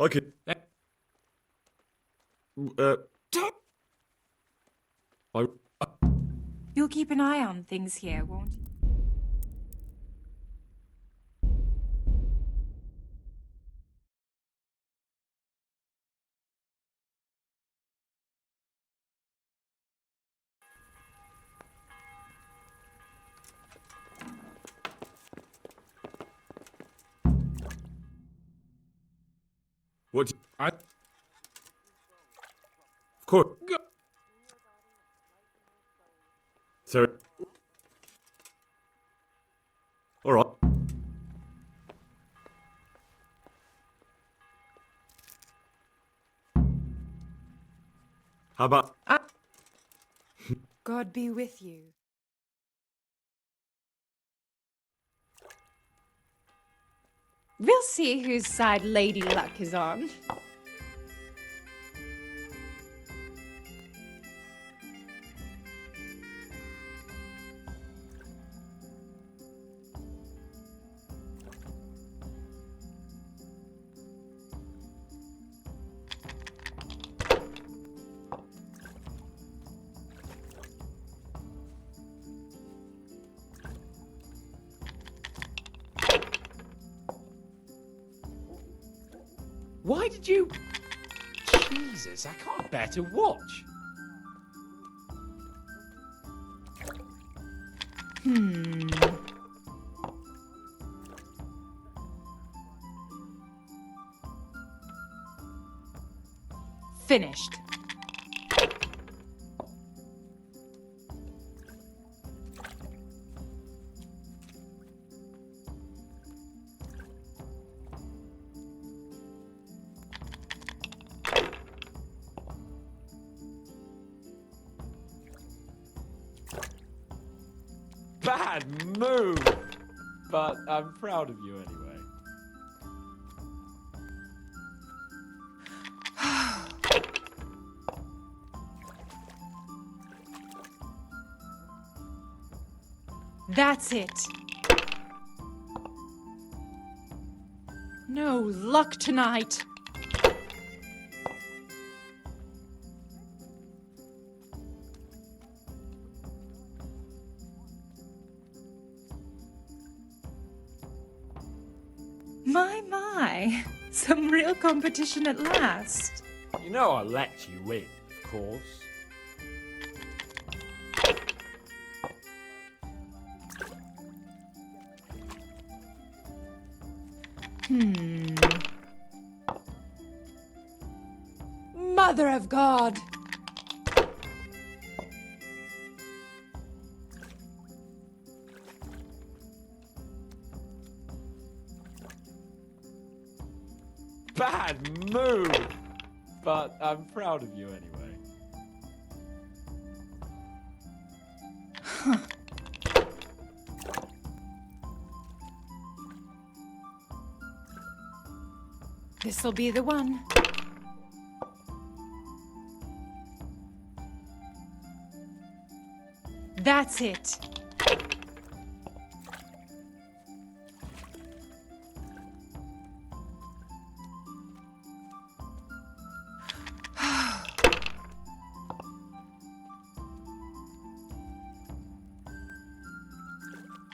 I could. I. You'll keep an eye on things here, won't you? What? I. Of course. So. All right. How about? God be with you. We'll see whose side Lady Luck is on. Why did you... Jesus, I can't bear to watch. Finished. Bad move! But I'm proud of you anyway. That's it. No luck tonight. My. Some real competition at last. You know I'll let you win, of course. Mother of God! Bad move! But I'm proud of you anyway. This'll be the one. That's it.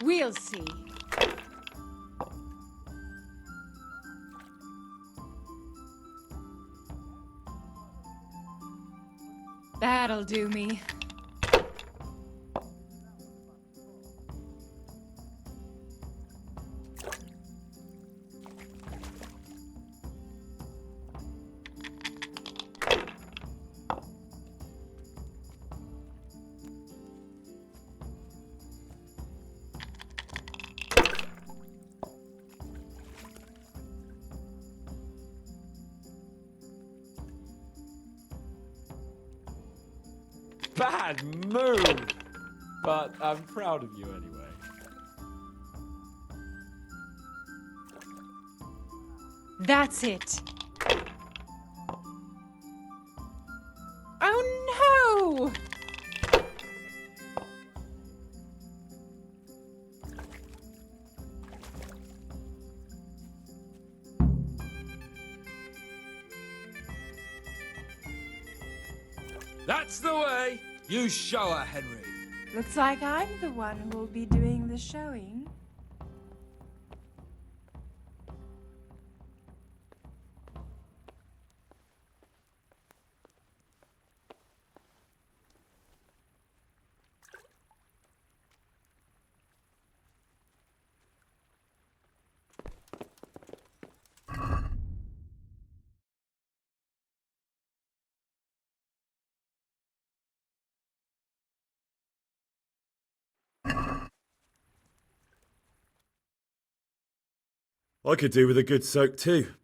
We'll see. That'll do me. Bad move! But I'm proud of you anyway. That's it. Oh no! That's the way. You show her, Henry. Looks like I'm the one who will be doing the showing. I could do with a good soak too.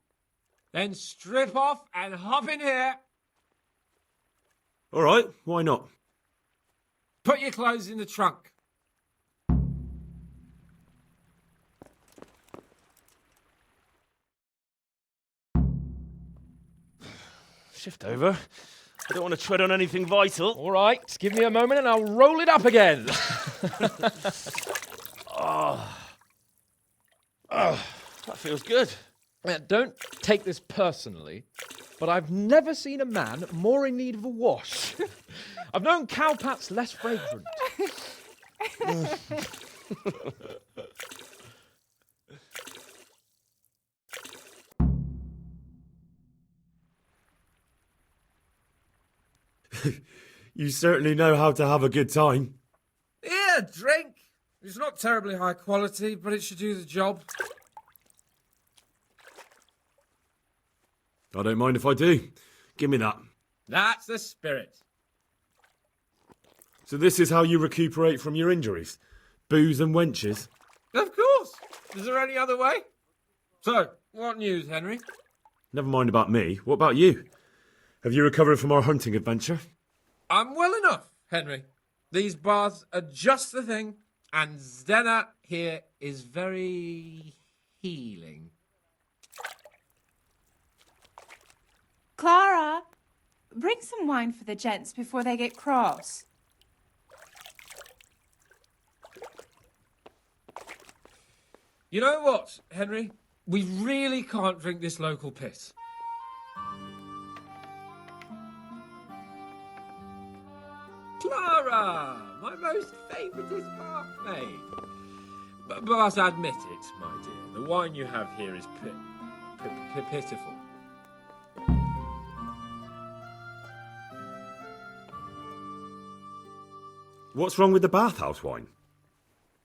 Then strip off and hop in here. All right, why not? Put your clothes in the trunk. Shift over. I don't want to tread on anything vital. All right, give me a moment and I'll roll it up again. That feels good. Don't take this personally, but I've never seen a man more in need of a wash. I've known cowpats less fragrant. You certainly know how to have a good time. Yeah, drink. It's not terribly high quality, but it should do the job. I don't mind if I do. Give me that. That's the spirit. So this is how you recuperate from your injuries? Booze and wenches? Of course. Is there any other way? So, what news, Henry? Never mind about me. What about you? Have you recovered from our hunting adventure? I'm well enough, Henry. These baths are just the thing, and Zdena here is very healing. Clara, bring some wine for the gents before they get cross. You know what, Henry? We really can't drink this local piss. Clara, my most favouriteest barmaid. But admit it, my dear, the wine you have here is pitiful. What's wrong with the bathhouse wine?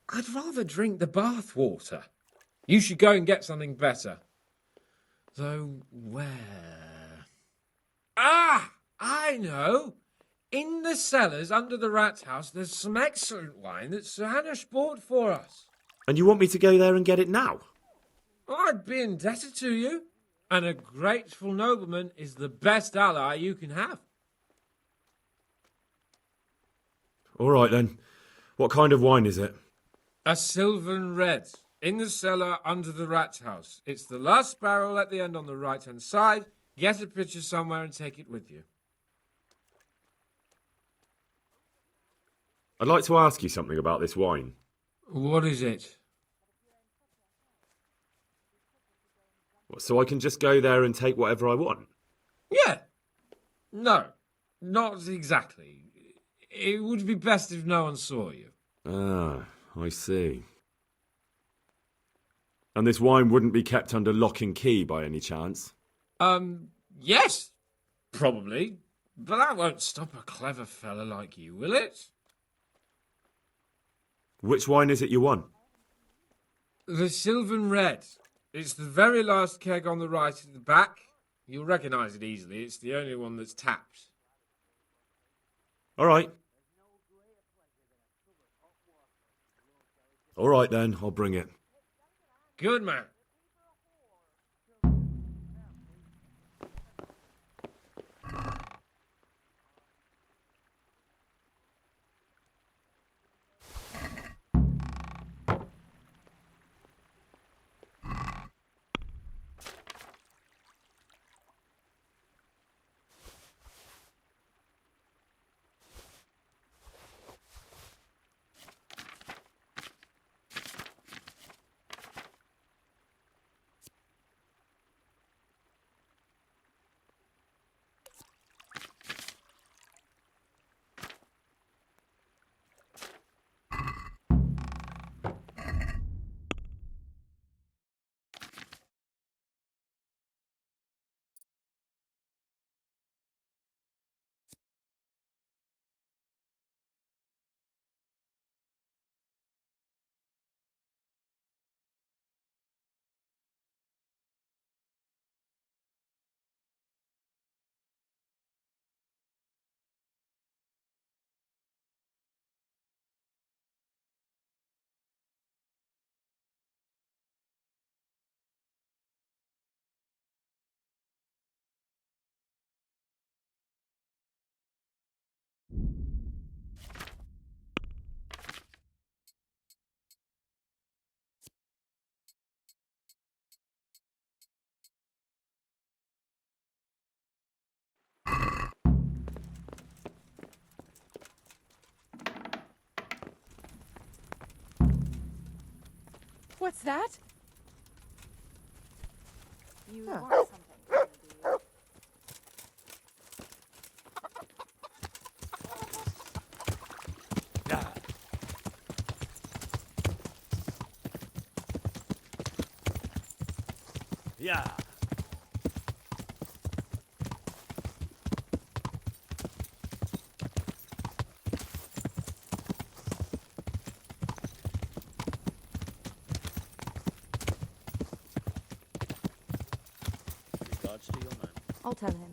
I'd rather drink the bath water. You should go and get something better. Though where? Ah! I know! In the cellars under the rat house, there's some excellent wine that Sir Hanish bought for us. And you want me to go there and get it now? I'd be indebted to you. And a grateful nobleman is the best ally you can have. All right then. What kind of wine is it? A Sylvan Red. In the cellar under the rat house. It's the last barrel at the end on the right-hand side. Get a pitcher somewhere and take it with you. I'd like to ask you something about this wine. What is it? So I can just go there and take whatever I want? Yeah. No, not exactly. It would be best if no one saw you. Ah, I see. And this wine wouldn't be kept under lock and key by any chance? Yes, probably. But that won't stop a clever fella like you, will it? Which wine is it you want? The Sylvan Red. It's the very last keg on the right at the back. You'll recognise it easily. It's the only one that's tapped. All right. All right then, I'll bring it. Good man. What's that? You want something, do you? Yeah. Yeah. Regards to your man. I'll tell him.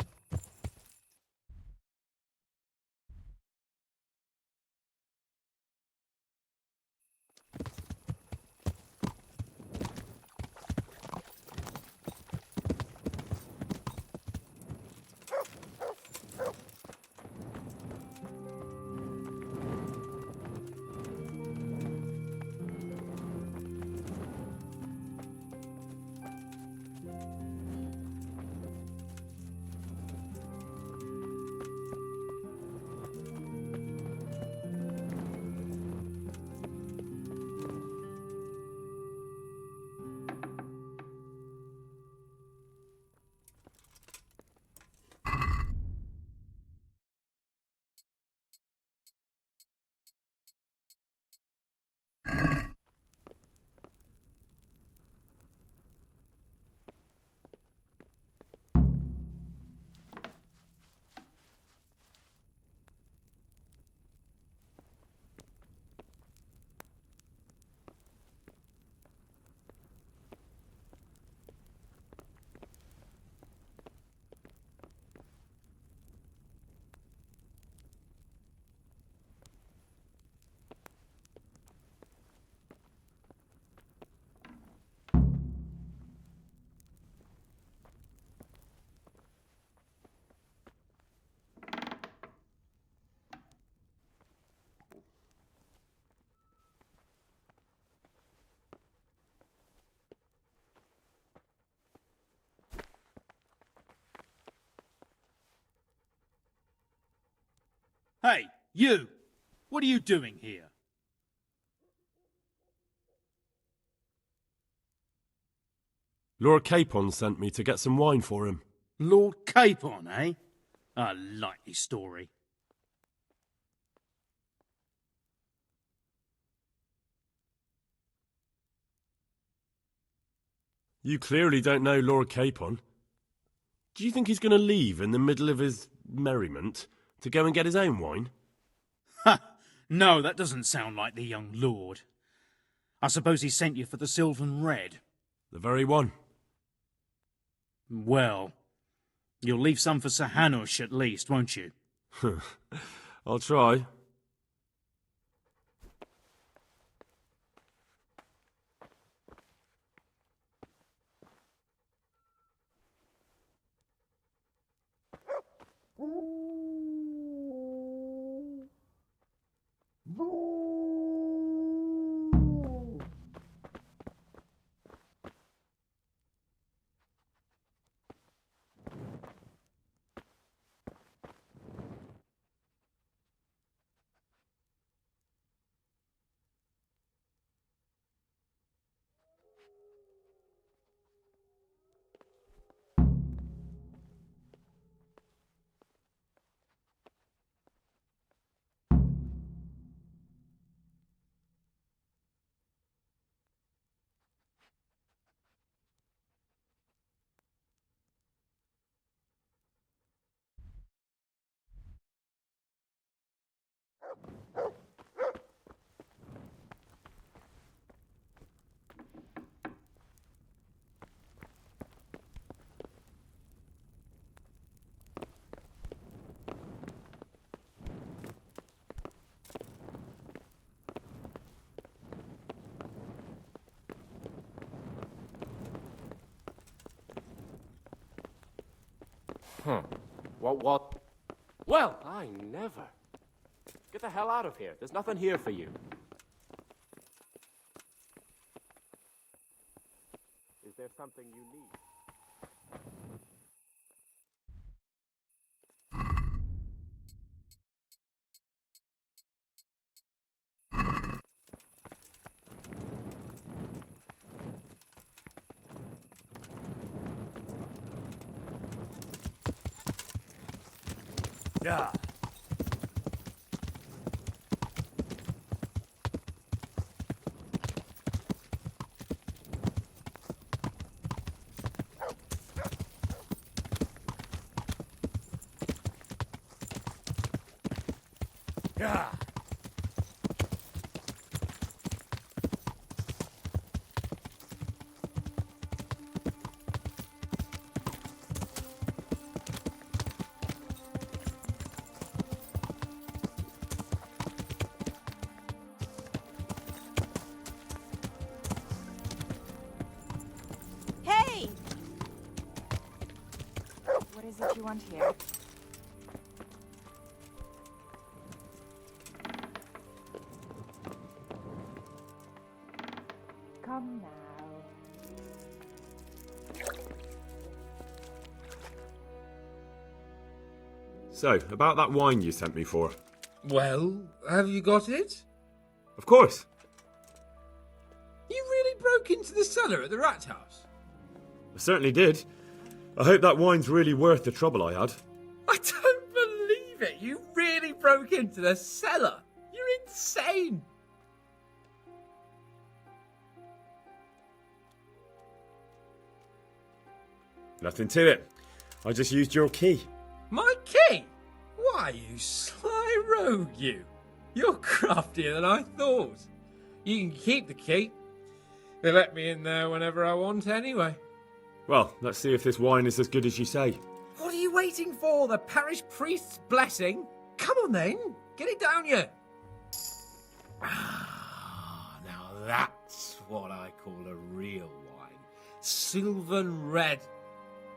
Hey, you! What are you doing here? Lord Capon sent me to get some wine for him. Lord Capon, eh? A likely story. You clearly don't know Lord Capon. Do you think he's going to leave in the middle of his merriment to go and get his own wine? Ha! No, that doesn't sound like the young lord. I suppose he sent you for the Sylvan Red. The very one. Well, you'll leave some for Sir Hanush at least, won't you? I'll try. Huh. What? Well, I never. Get the hell out of here. There's nothing here for you. Is there something you need? Yeah. Yeah. Hey! What is it you want here? Come now. So, about that wine you sent me for. Well, have you got it? Of course. You really broke into the cellar at the rat house? I certainly did. I hope that wine's really worth the trouble I had. I don't believe it. You really broke into the cellar. You're insane. Nothing to it. I just used your key. My key? Why, you sly rogue, you. You're craftier than I thought. You can keep the key. They let me in there whenever I want anyway. Well, let's see if this wine is as good as you say. What are you waiting for? The parish priest's blessing? Come on then, get it down you. Ah, now that's what I call a real wine. Sylvan red.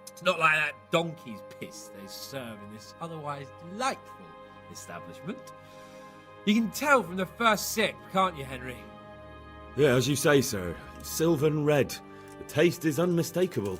It's not like that donkey's piss they serve in this otherwise delightful establishment. You can tell from the first sip, can't you, Henry? Yeah, as you say, sir. Sylvan red. The taste is unmistakable.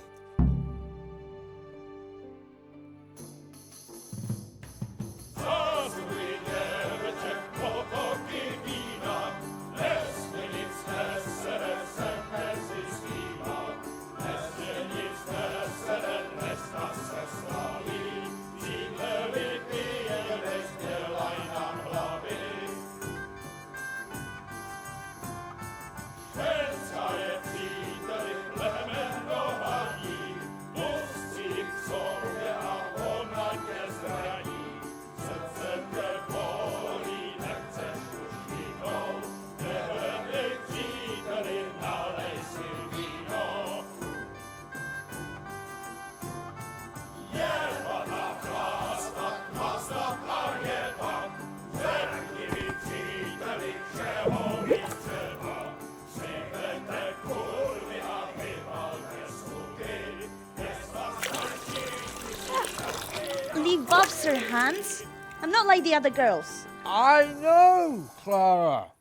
Leave off, Sir Hans. I'm not like the other girls. I know, Clara.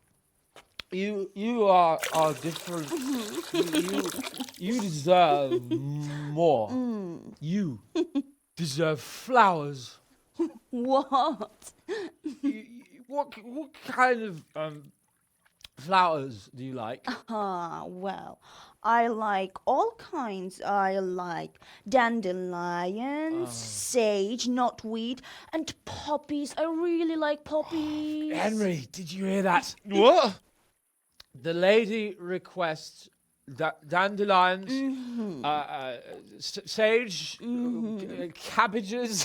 You are different. You deserve more. You deserve flowers. What? What kind of flowers do you like? Well, I like all kinds. I like dandelions, sage, knotweed, and poppies. I really like poppies. Henry, did you hear that? What? The lady requests dandelions, sage, cabbages.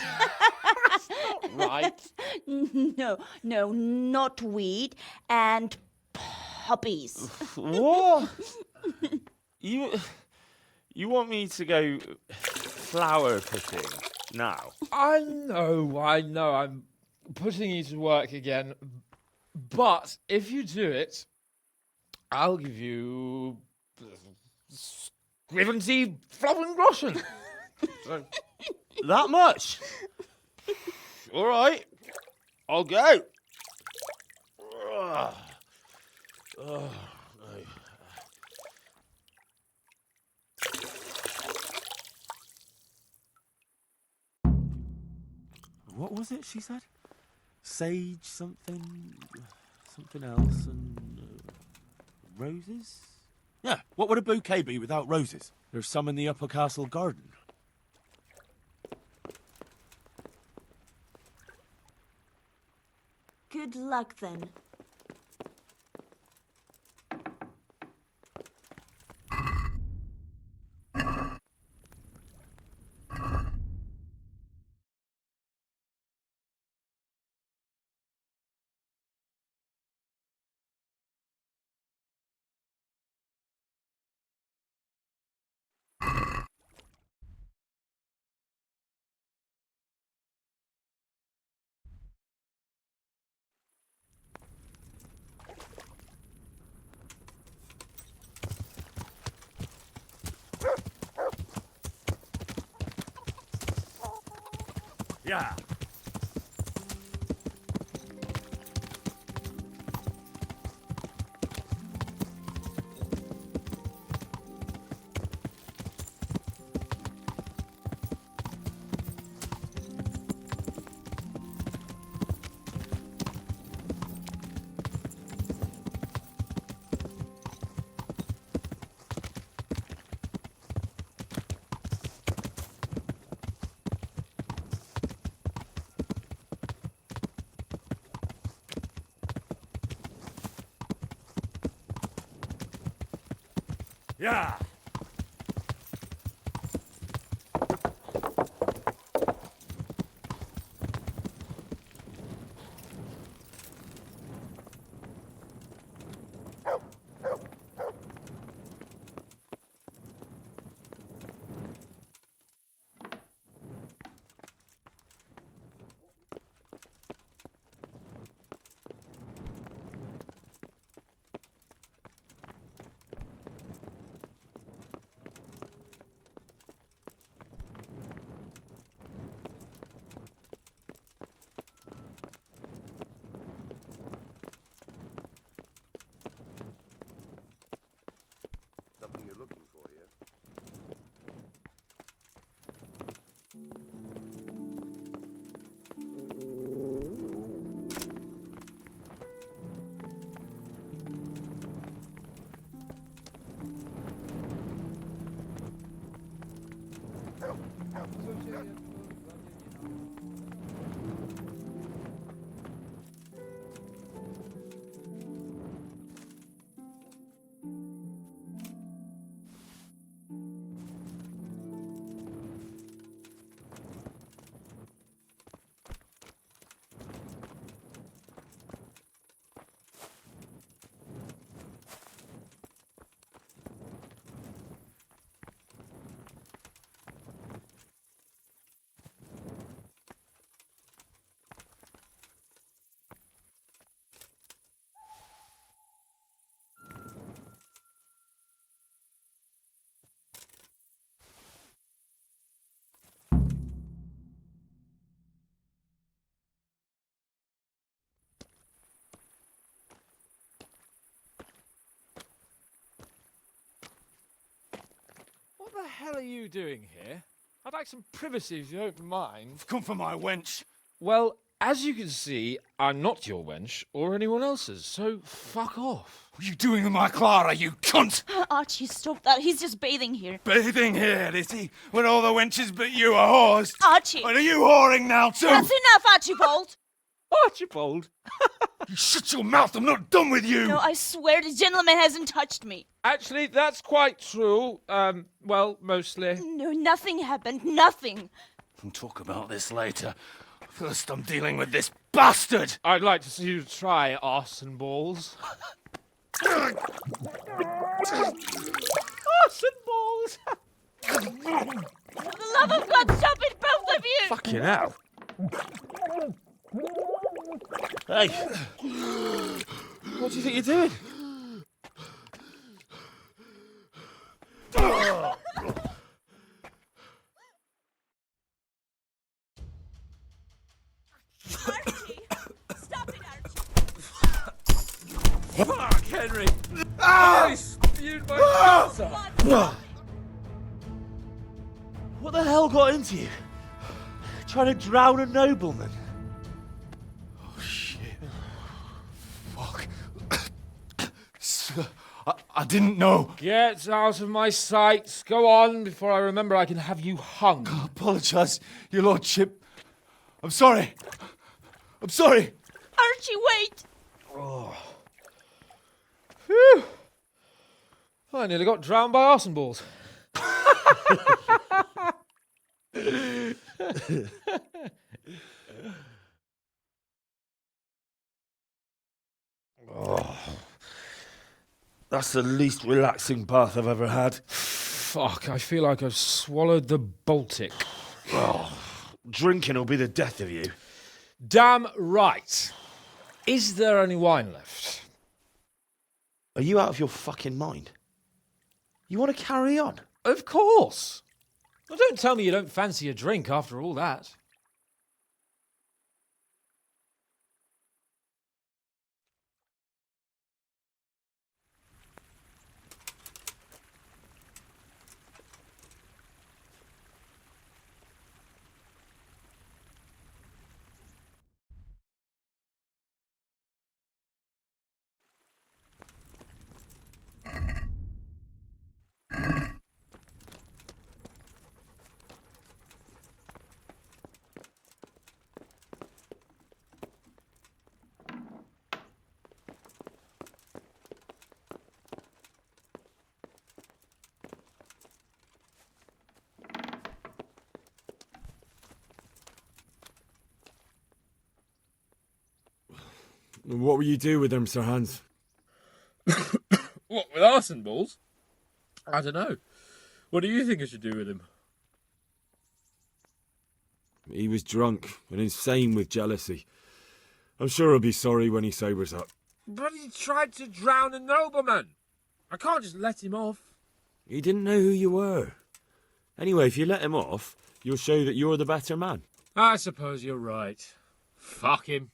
That's not right. No, knotweed and poppies. What? You want me to go flower picking now? I know. I'm putting you to work again. But if you do it, I'll give you Scriventy Flowengroschen. That much? All right, I'll go. No. What was it she said? Sage something else, and roses? Yeah, what would a bouquet be without roses? There's some in the upper castle garden. Good luck then. Yeah. Yeah. Something you're looking for here? What the hell are you doing here? I'd like some privacy if you don't mind. Come for my wench. Well, as you can see, I'm not your wench or anyone else's, so fuck off. What are you doing with my Clara, you cunt? Archie, stop that. He's just bathing here. Bathing here, is he? When all the wenches but you are whores? Archie! And are you whoring now too? That's enough, Archibald! Archibald? You shut your mouth, I'm not done with you! No, I swear the gentleman hasn't touched me. Actually, that's quite true. Well, mostly. No, nothing happened. Nothing. We'll talk about this later. First, I'm dealing with this bastard! I'd like to see you try arse and balls. Arse and balls! For the love of God, stop it, both of you! Fucking hell. Hey! What do you think you're doing? Archie! Stop it, Archie! Fuck, Henry! I spewed my guts out. What the hell got into you? Trying to drown a nobleman? Oh, shit. Fuck. I didn't know. Get out of my sight. Go on before I remember I can have you hung. I apologise, your lordship. I'm sorry. I'm sorry. Can't you wait? Phew. I nearly got drowned by arson balls. That's the least relaxing bath I've ever had. Fuck, I feel like I've swallowed the Baltic. Drinking will be the death of you. Damn right. Is there any wine left? Are you out of your fucking mind? You want to carry on? Of course. Well, don't tell me you don't fancy a drink after all that. What will you do with them, Sir Hans? What, with arson balls? I don't know. What do you think I should do with him? He was drunk and insane with jealousy. I'm sure he'll be sorry when he sobers up. But he tried to drown a nobleman. I can't just let him off. He didn't know who you were. Anyway, if you let him off, you'll show that you're the better man. I suppose you're right. Fuck him.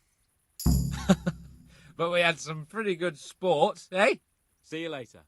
But we had some pretty good sport, eh? See you later.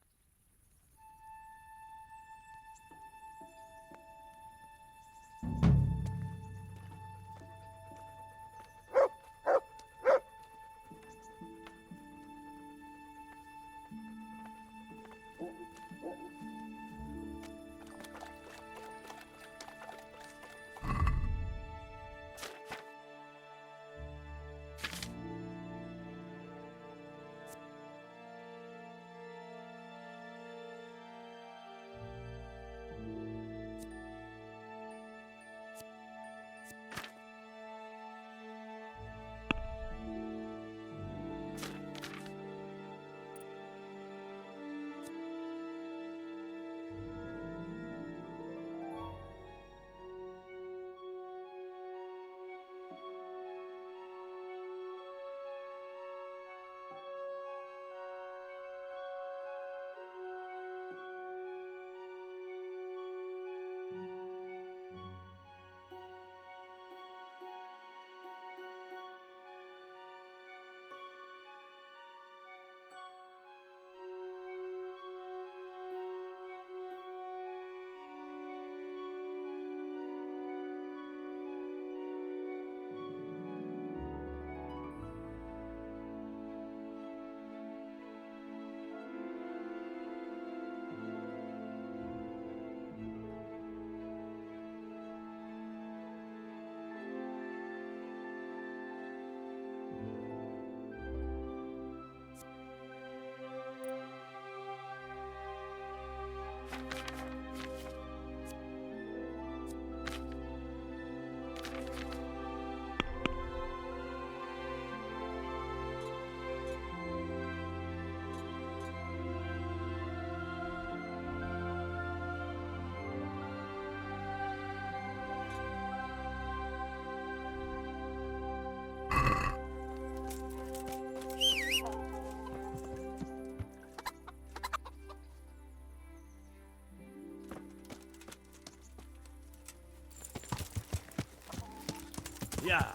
Yeah.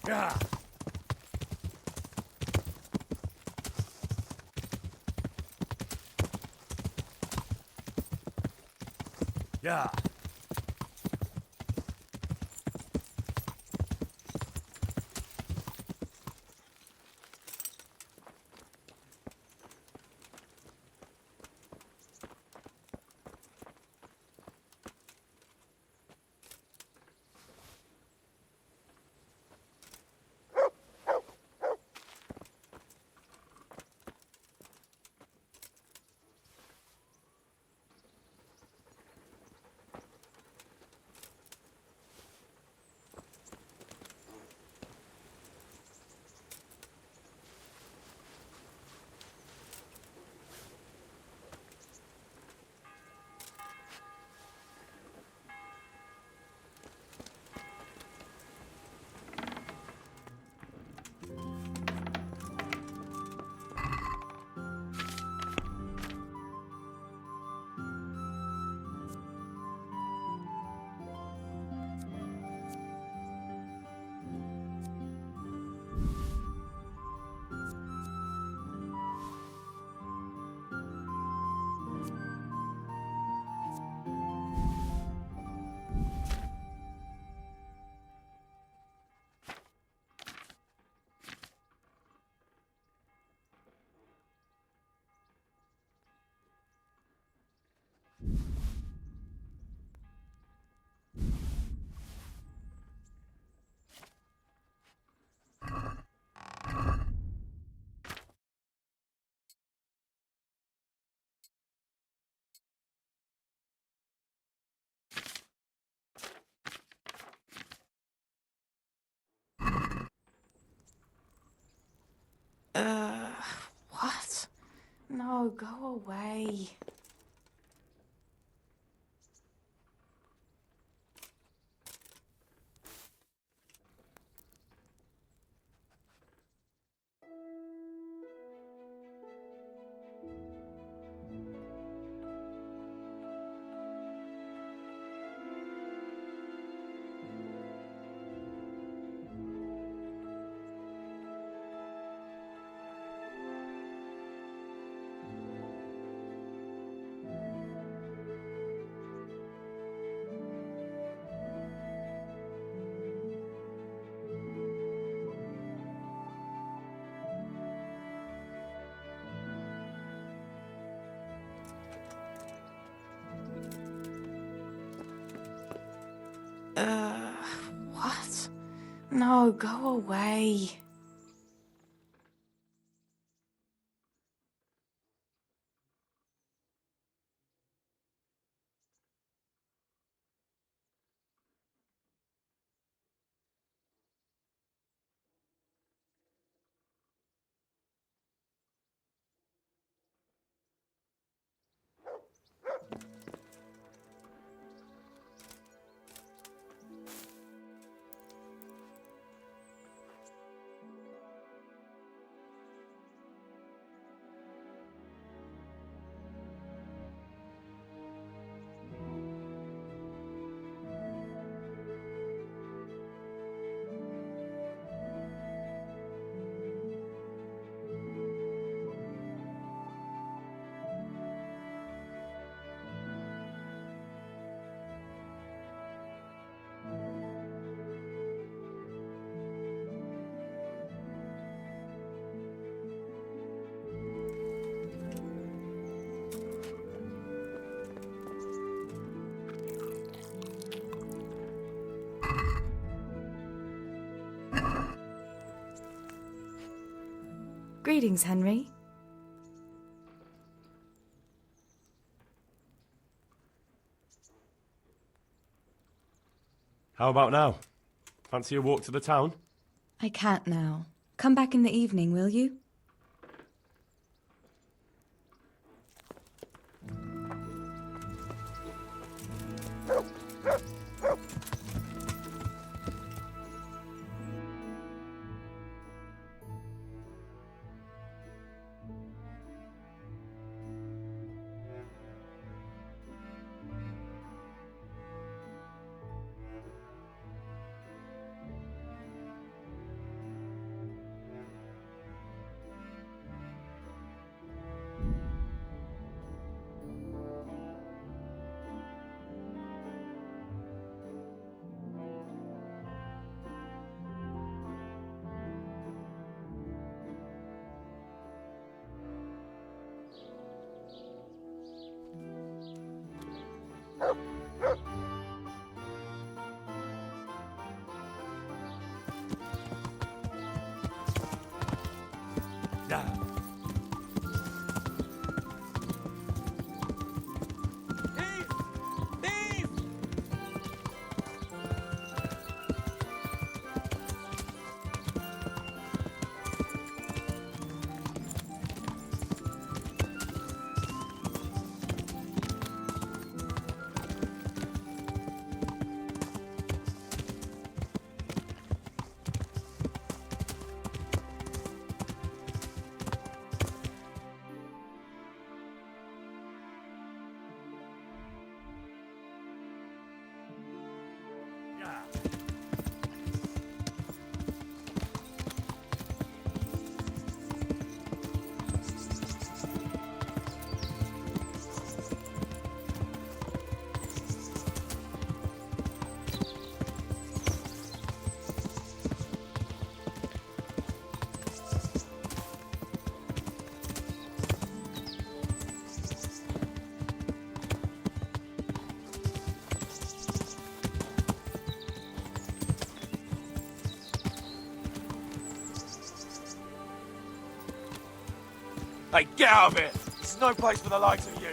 Yeah. Yeah. What? No, go away. What? No, go away. Greetings, Henry. How about now? Fancy a walk to the town? I can't now. Come back in the evening, will you? Hey, get out of here! This is no place for the likes of you.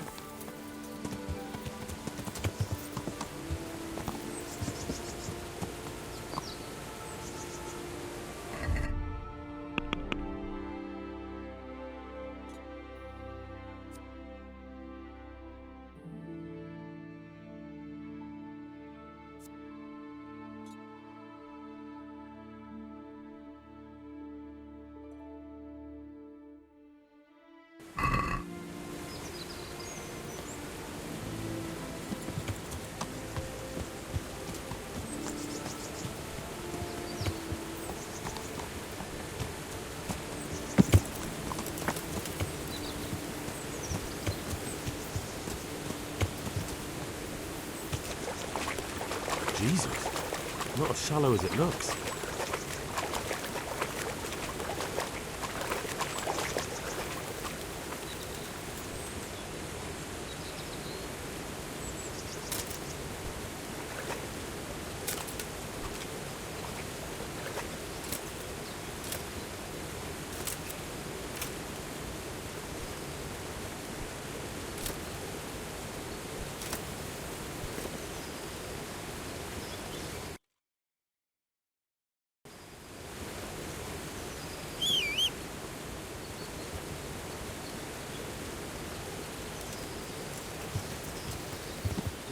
Jesus. Not as shallow as it looks.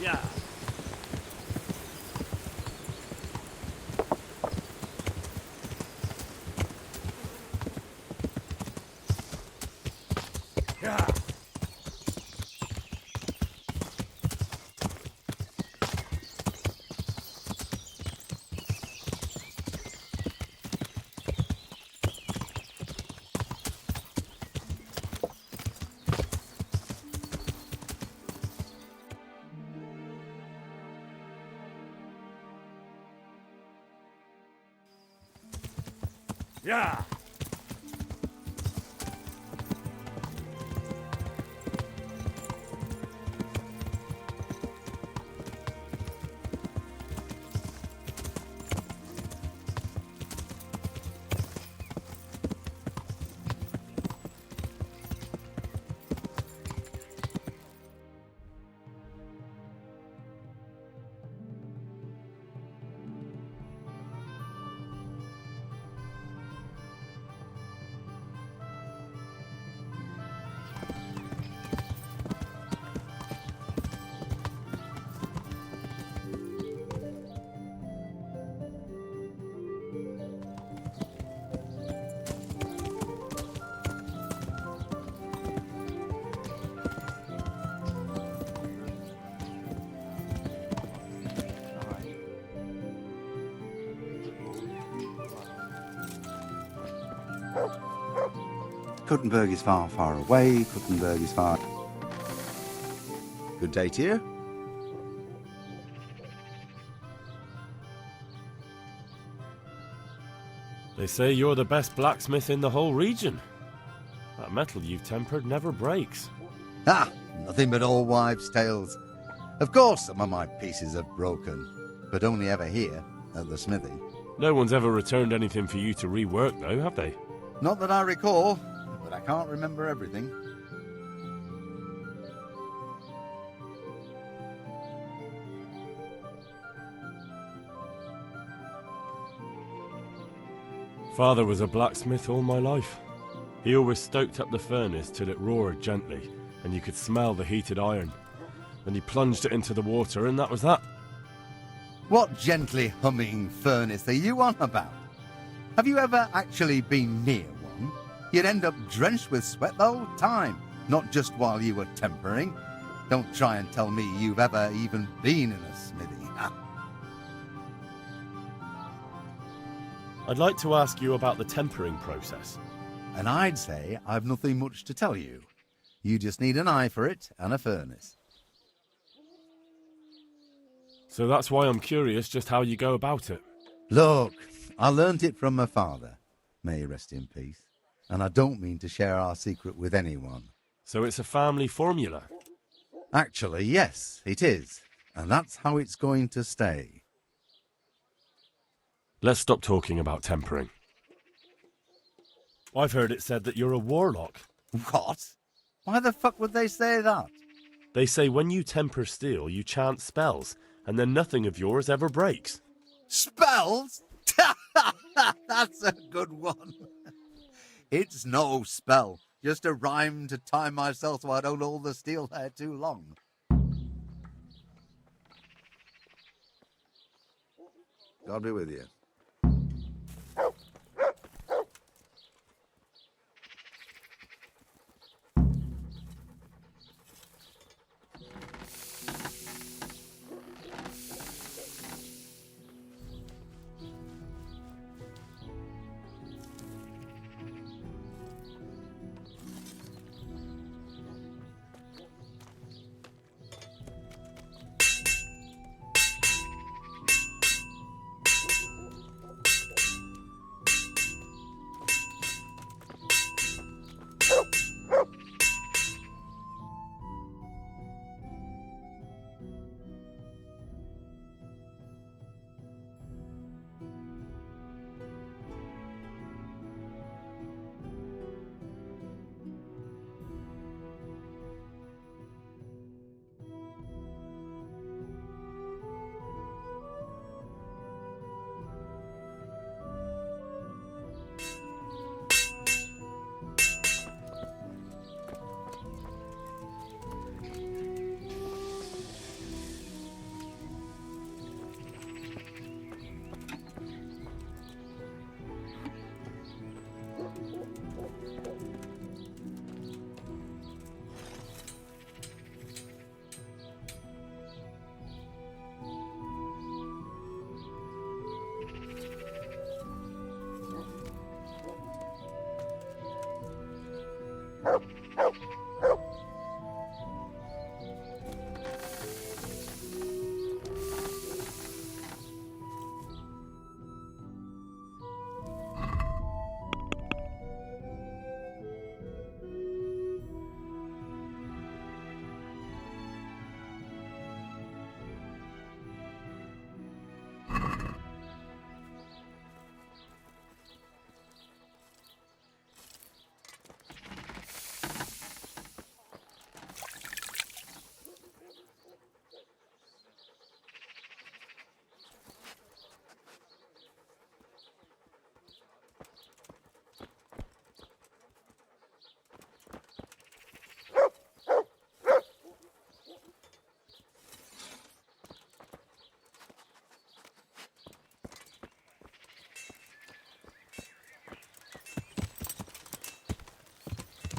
Yeah. Yeah. Yeah. Kuttenberg is far, far away. Kuttenberg is far... Good day to you. They say you're the best blacksmith in the whole region. That metal you've tempered never breaks. Ah, nothing but old wives' tales. Of course some of my pieces have broken, but only ever here, at the smithy. No one's ever returned anything for you to rework, though, have they? Not that I recall, but I can't remember everything. Father was a blacksmith all my life. He always stoked up the furnace till it roared gently, and you could smell the heated iron. Then he plunged it into the water, and that was that. What gently humming furnace are you on about? Have you ever actually been near one? You'd end up drenched with sweat the whole time, not just while you were tempering. Don't try and tell me you've ever even been in a smithy. I'd like to ask you about the tempering process. And I'd say I've nothing much to tell you. You just need an eye for it and a furnace. So that's why I'm curious just how you go about it. Look, I learnt it from my father. May he rest in peace. And I don't mean to share our secret with anyone. So it's a family formula? Actually, yes, it is. And that's how it's going to stay. Let's stop talking about tempering. I've heard it said that you're a warlock. What? Why the fuck would they say that? They say when you temper steel, you chant spells, and then nothing of yours ever breaks. Spells? That's a good one. It's no spell, just a rhyme to time myself so I don't hold the steel there too long. God be with you.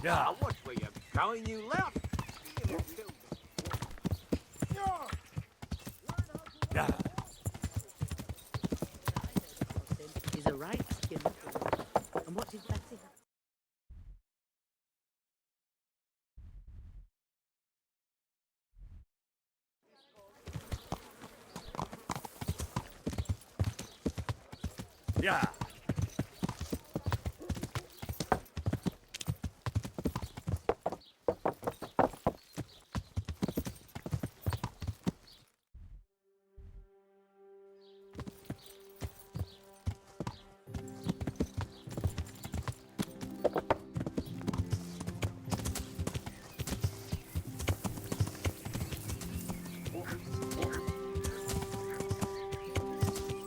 Yeah. Watch where you're going, you lout. Yeah. Is a right skin. And what did Betsy have? Yeah.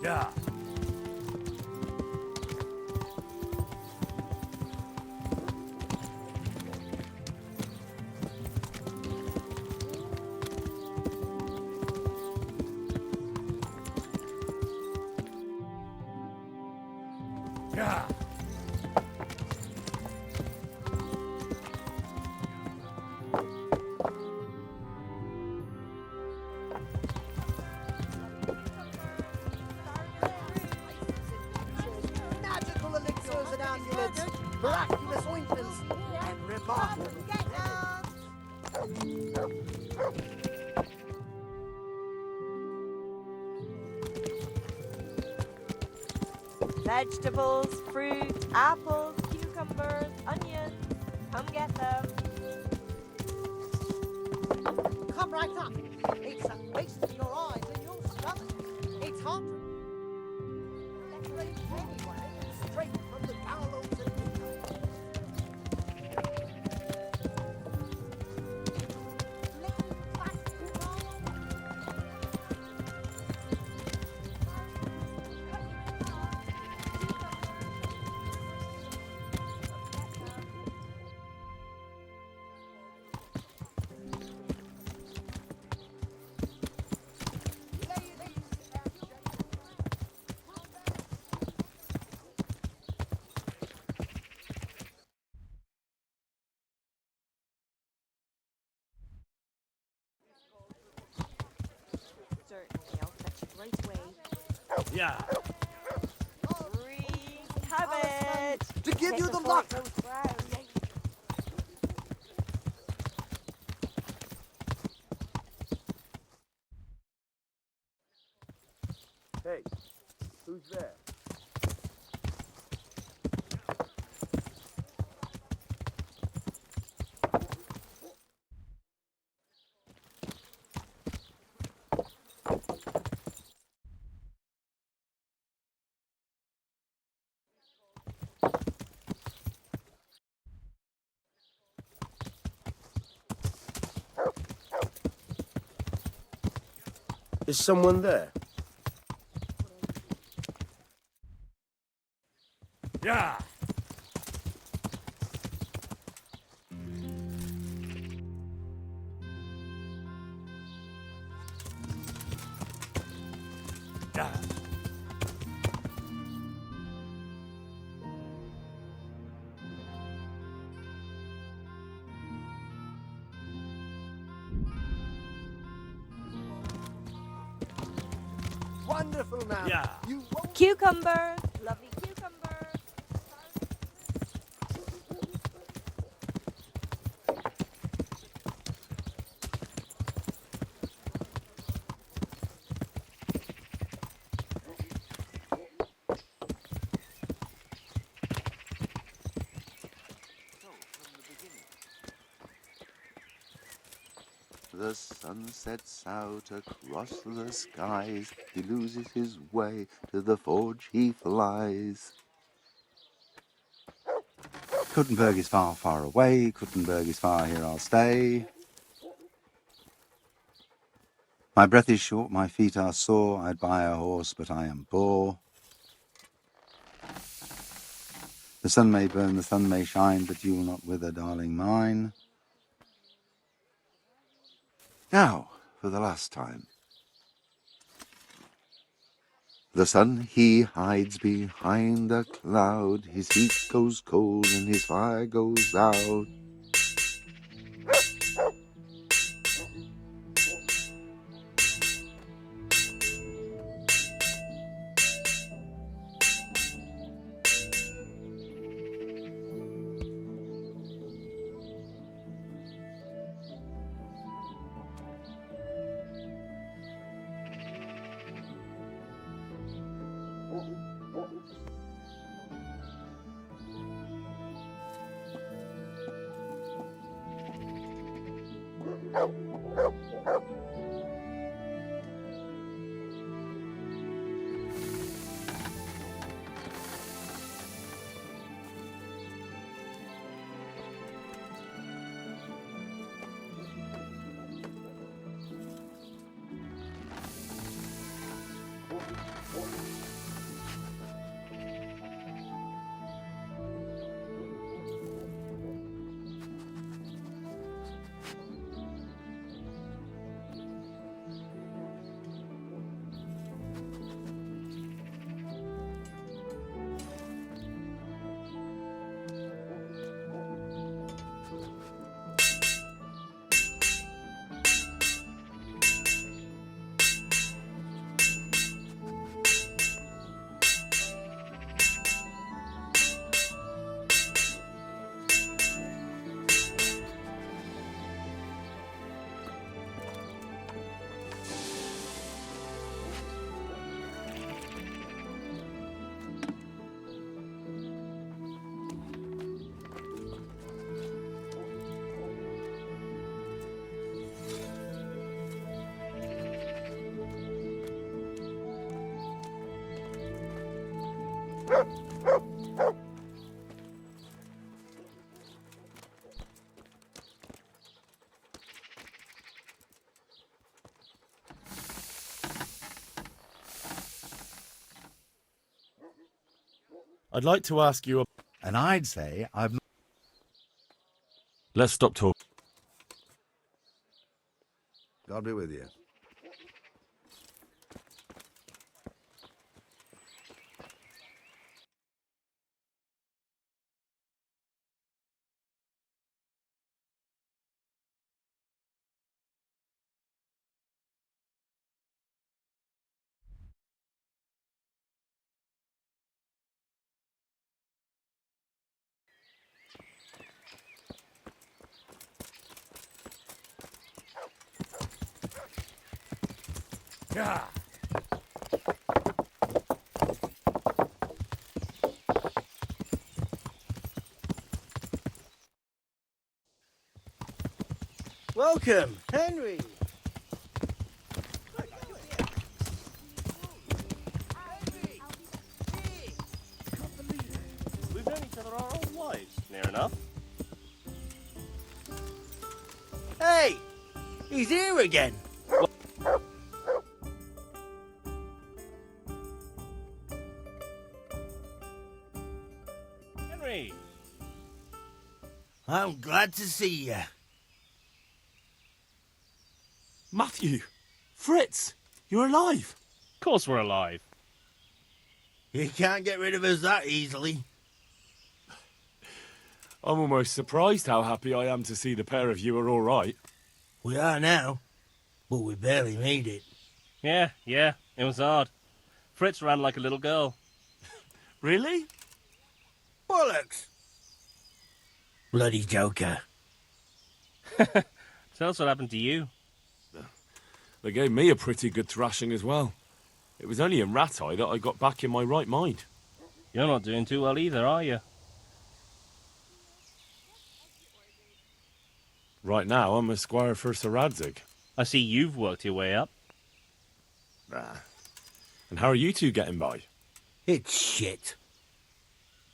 Yeah. Yeah. Magical elixirs and amulets, miraculous ointments, and remarkable. Vegetables, fruit, apples, cucumbers, onions. Come get them. Come right up. It's a waste of your eyes and your stomach. It's hard to decorate anyway, straight from the gallows and Certainly, I'll fetch it right away. Yeah. Green cabbage. to give Take you the before luck. it goes brown. Hey, who's there? Is someone there? Yeah. Yeah. Wonderful now. Yeah. You won't. Cucumber. Lovely cucumber. The sun sets out across the skies. He loses his way, to the forge he flies. Kuttenberg is far, far away. Kuttenberg is far, here I'll stay. My breath is short, my feet are sore. I'd buy a horse, but I am poor. The sun may burn, the sun may shine, but you will not wither, darling mine. Now, for the last time. The sun, he hides behind a cloud. His heat goes cold and his fire goes out. I'd like to ask you a... And I'd say I've... Let's stop talking. God be with you. Yeah. Welcome, Henry. We've known each other our whole lives, near enough. Hey, he's here again. Henry! I'm glad to see you. Matthew! Fritz! You're alive! Of course we're alive. You can't get rid of us that easily. I'm almost surprised how happy I am to see the pair of you are all right. We are now, but we barely made it. Yeah, it was hard. Fritz ran like a little girl. Really? Bollocks! Bloody joker. Tell us what happened to you. They gave me a pretty good thrashing as well. It was only in Rat-Eye that I got back in my right mind. You're not doing too well either, are you? Right now, I'm a squire for Sir Radzig. I see you've worked your way up. And how are you two getting by? It's shit.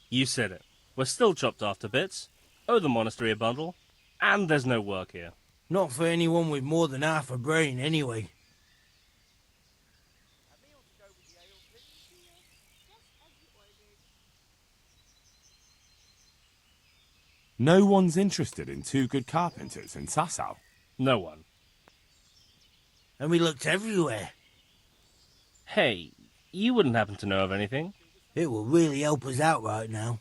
You said it. We're still chopped off to bits. Owe the monastery a bundle. And there's no work here. Not for anyone with more than half a brain, anyway. No one's interested in two good carpenters in Sasau. No one. And we looked everywhere. Hey, you wouldn't happen to know of anything? It will really help us out right now.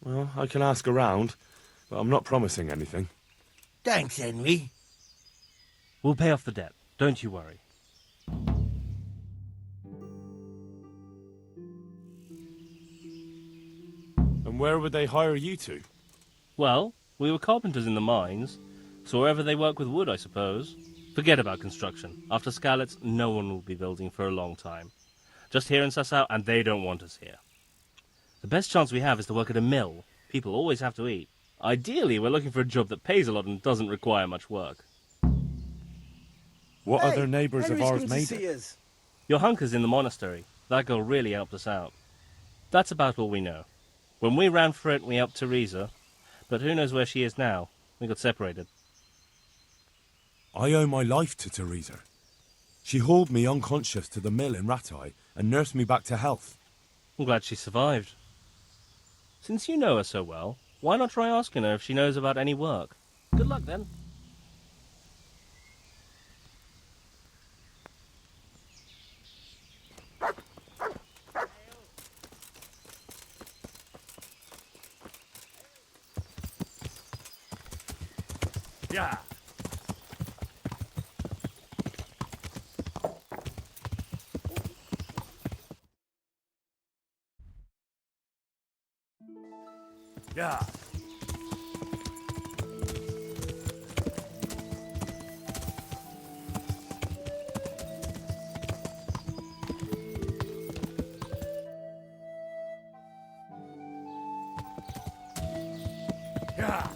Well, I can ask around, but I'm not promising anything. Thanks, Henry. We'll pay off the debt. Don't you worry. And where would they hire you to? Well, we were carpenters in the mines, so wherever they work with wood, I suppose. Forget about construction. After Skalitz, no one will be building for a long time. Just here in Sasau, and they don't want us here. The best chance we have is to work at a mill. People always have to eat. Ideally, we're looking for a job that pays a lot and doesn't require much work. What other neighbours of ours made it? Us. Your hunker's in the monastery. That girl really helped us out. That's about all we know. When we ran for it, we helped Teresa. But who knows where she is now? We got separated. I owe my life to Teresa. She hauled me unconscious to the mill in Rattay and nursed me back to health. I'm glad she survived. Since you know her so well, why not try asking her if she knows about any work? Good luck then. Yeah. Yeah. Yeah.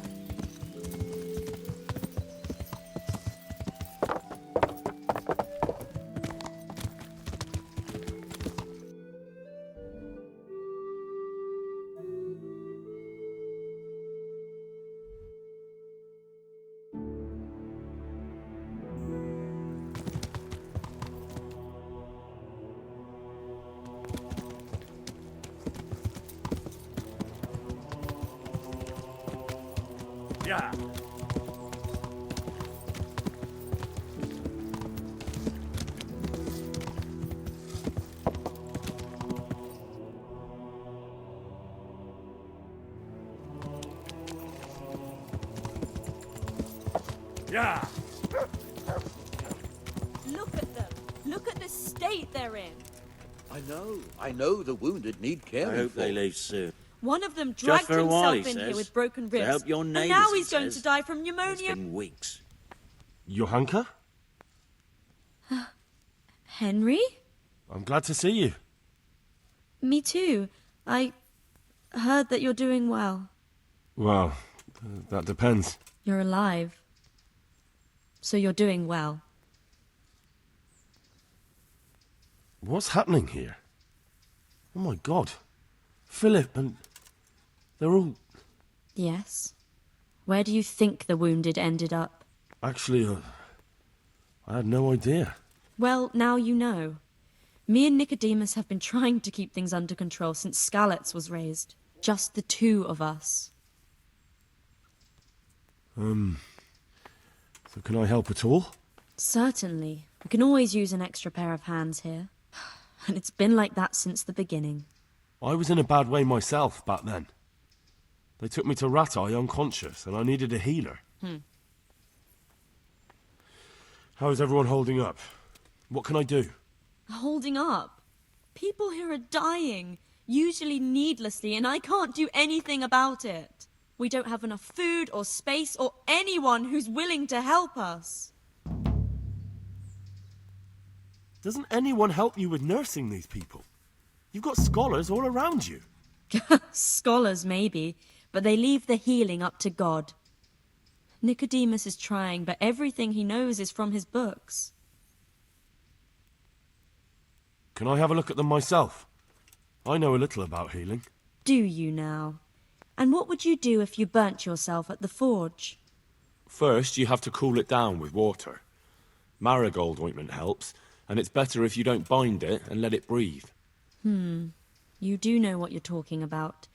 Yeah. Yeah. Look at them. Look at the state they're in. I know the wounded need caring I hope for. they leave soon. One of them Just dragged for a while, himself he in here says. with broken To ribs. help your and neighbours, now he he's going says. to die from It's pneumonia. been weeks. Johanka? Henry? I'm glad to see you. Me too. I heard that you're doing well. Well, that depends. You're alive. So you're doing well. What's happening here? Oh my god. Philip and... they're all... Yes. Where do you think the wounded ended up? Actually, I had no idea. Well, now you know. Me and Nicodemus have been trying to keep things under control since Skalitz was raised. Just the two of us. So can I help at all? Certainly. We can always use an extra pair of hands here. And it's been like that since the beginning. I was in a bad way myself back then. They took me to Rattay unconscious, and I needed a healer. How is everyone holding up? What can I do? Holding up? People here are dying, usually needlessly, and I can't do anything about it. We don't have enough food or space or anyone who's willing to help us. Doesn't anyone help you with nursing these people? You've got scholars all around you. Scholars, maybe, but they leave the healing up to God. Nicodemus is trying, but everything he knows is from his books. Can I have a look at them myself? I know a little about healing. Do you now? And what would you do if you burnt yourself at the forge? First, you have to cool it down with water. Marigold ointment helps, and it's better if you don't bind it and let it breathe. You do know what you're talking about.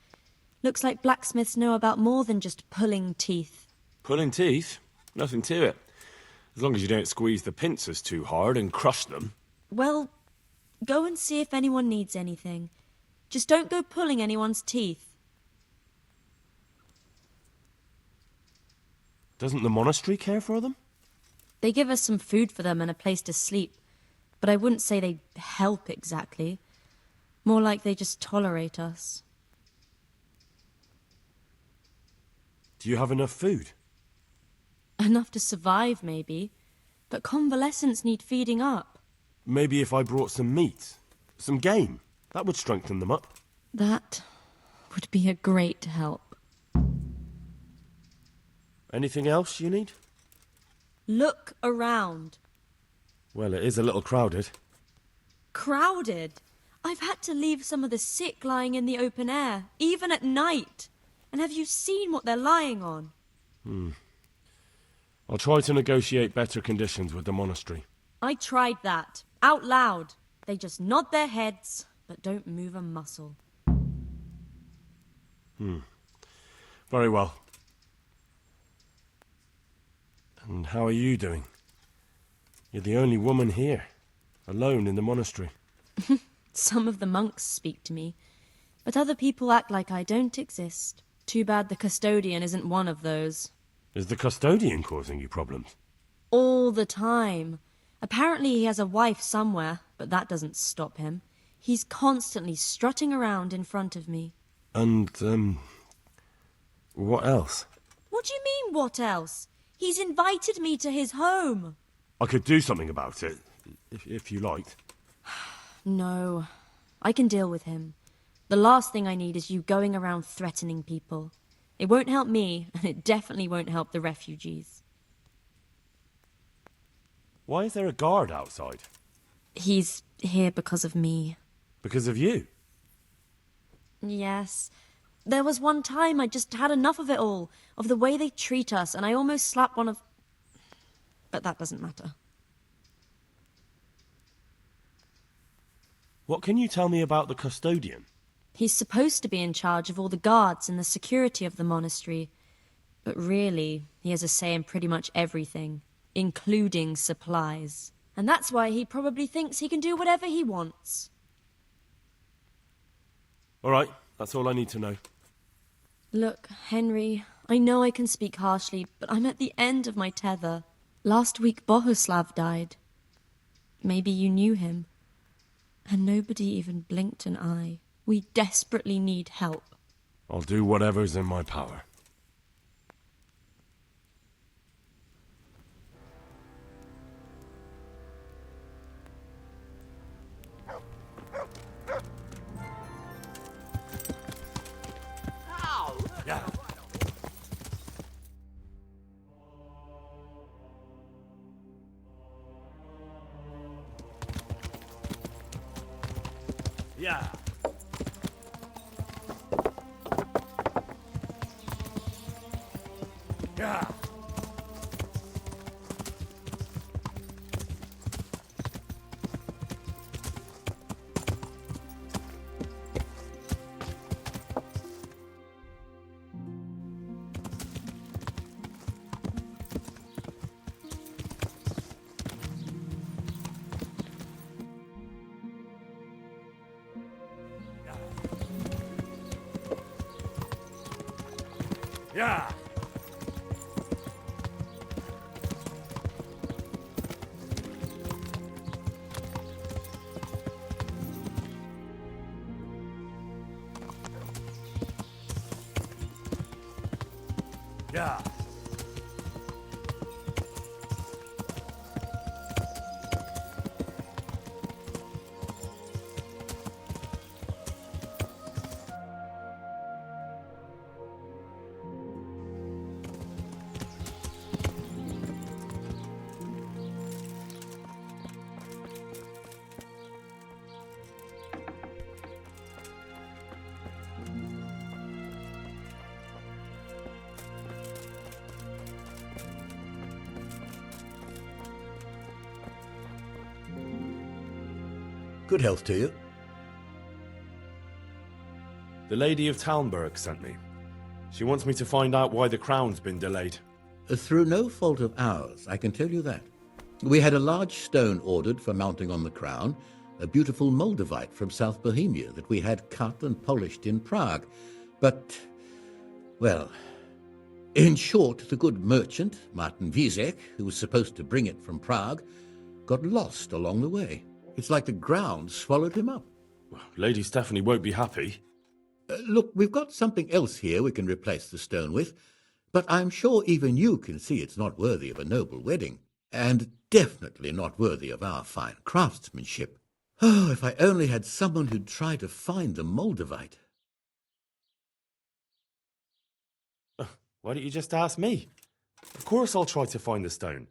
Looks like blacksmiths know about more than just pulling teeth. Pulling teeth? Nothing to it. As long as you don't squeeze the pincers too hard and crush them. Well, go and see if anyone needs anything. Just don't go pulling anyone's teeth. Doesn't the monastery care for them? They give us some food for them and a place to sleep, but I wouldn't say they help exactly. More like they just tolerate us. Do you have enough food? Enough to survive, maybe, but convalescents need feeding up. Maybe if I brought some meat, some game, that would strengthen them up. That would be a great help. Anything else you need? Look around. Well, it is a little crowded. Crowded. I've had to leave some of the sick lying in the open air, even at night. And have you seen what they're lying on? I'll try to negotiate better conditions with the monastery. I tried that. Out loud. They just nod their heads, but don't move a muscle. Very well. And how are you doing? You're the only woman here, alone in the monastery. Some of the monks speak to me, but other people act like I don't exist. Too bad the custodian isn't one of those. Is the custodian causing you problems? All the time. Apparently he has a wife somewhere, but that doesn't stop him. He's constantly strutting around in front of me. And, what else? What do you mean, what else? He's invited me to his home. I could do something about it, if you liked. No, I can deal with him. The last thing I need is you going around threatening people. It won't help me, and it definitely won't help the refugees. Why is there a guard outside? He's here because of me. Because of you? Yes. There was one time I just had enough of it all, of the way they treat us, and I almost slapped one of... But that doesn't matter. What can you tell me about the custodian? He's supposed to be in charge of all the guards and the security of the monastery. But really, he has a say in pretty much everything, including supplies. And that's why he probably thinks he can do whatever he wants. All right, that's all I need to know. Look, Henry, I know I can speak harshly, but I'm at the end of my tether. Last week Bohuslav died. Maybe you knew him. And nobody even blinked an eye. We desperately need help. I'll do whatever's in my power. Yeah. Yeah. Yeah. Yeah. Yeah. Good health to you. The Lady of Talmberg sent me. She wants me to find out why the crown's been delayed. Through no fault of ours, I can tell you that. We had a large stone ordered for mounting on the crown, a beautiful Moldavite from South Bohemia that we had cut and polished in Prague. But, well, in short, the good merchant, Martin Wieseck, who was supposed to bring it from Prague, got lost along the way. It's like the ground swallowed him up. Well, Lady Stephanie won't be happy. Look, we've got something else here we can replace the stone with, but I'm sure even you can see it's not worthy of a noble wedding, and definitely not worthy of our fine craftsmanship. Oh, if I only had someone who'd try to find the Moldavite. Why don't you just ask me? Of course I'll try to find the stone.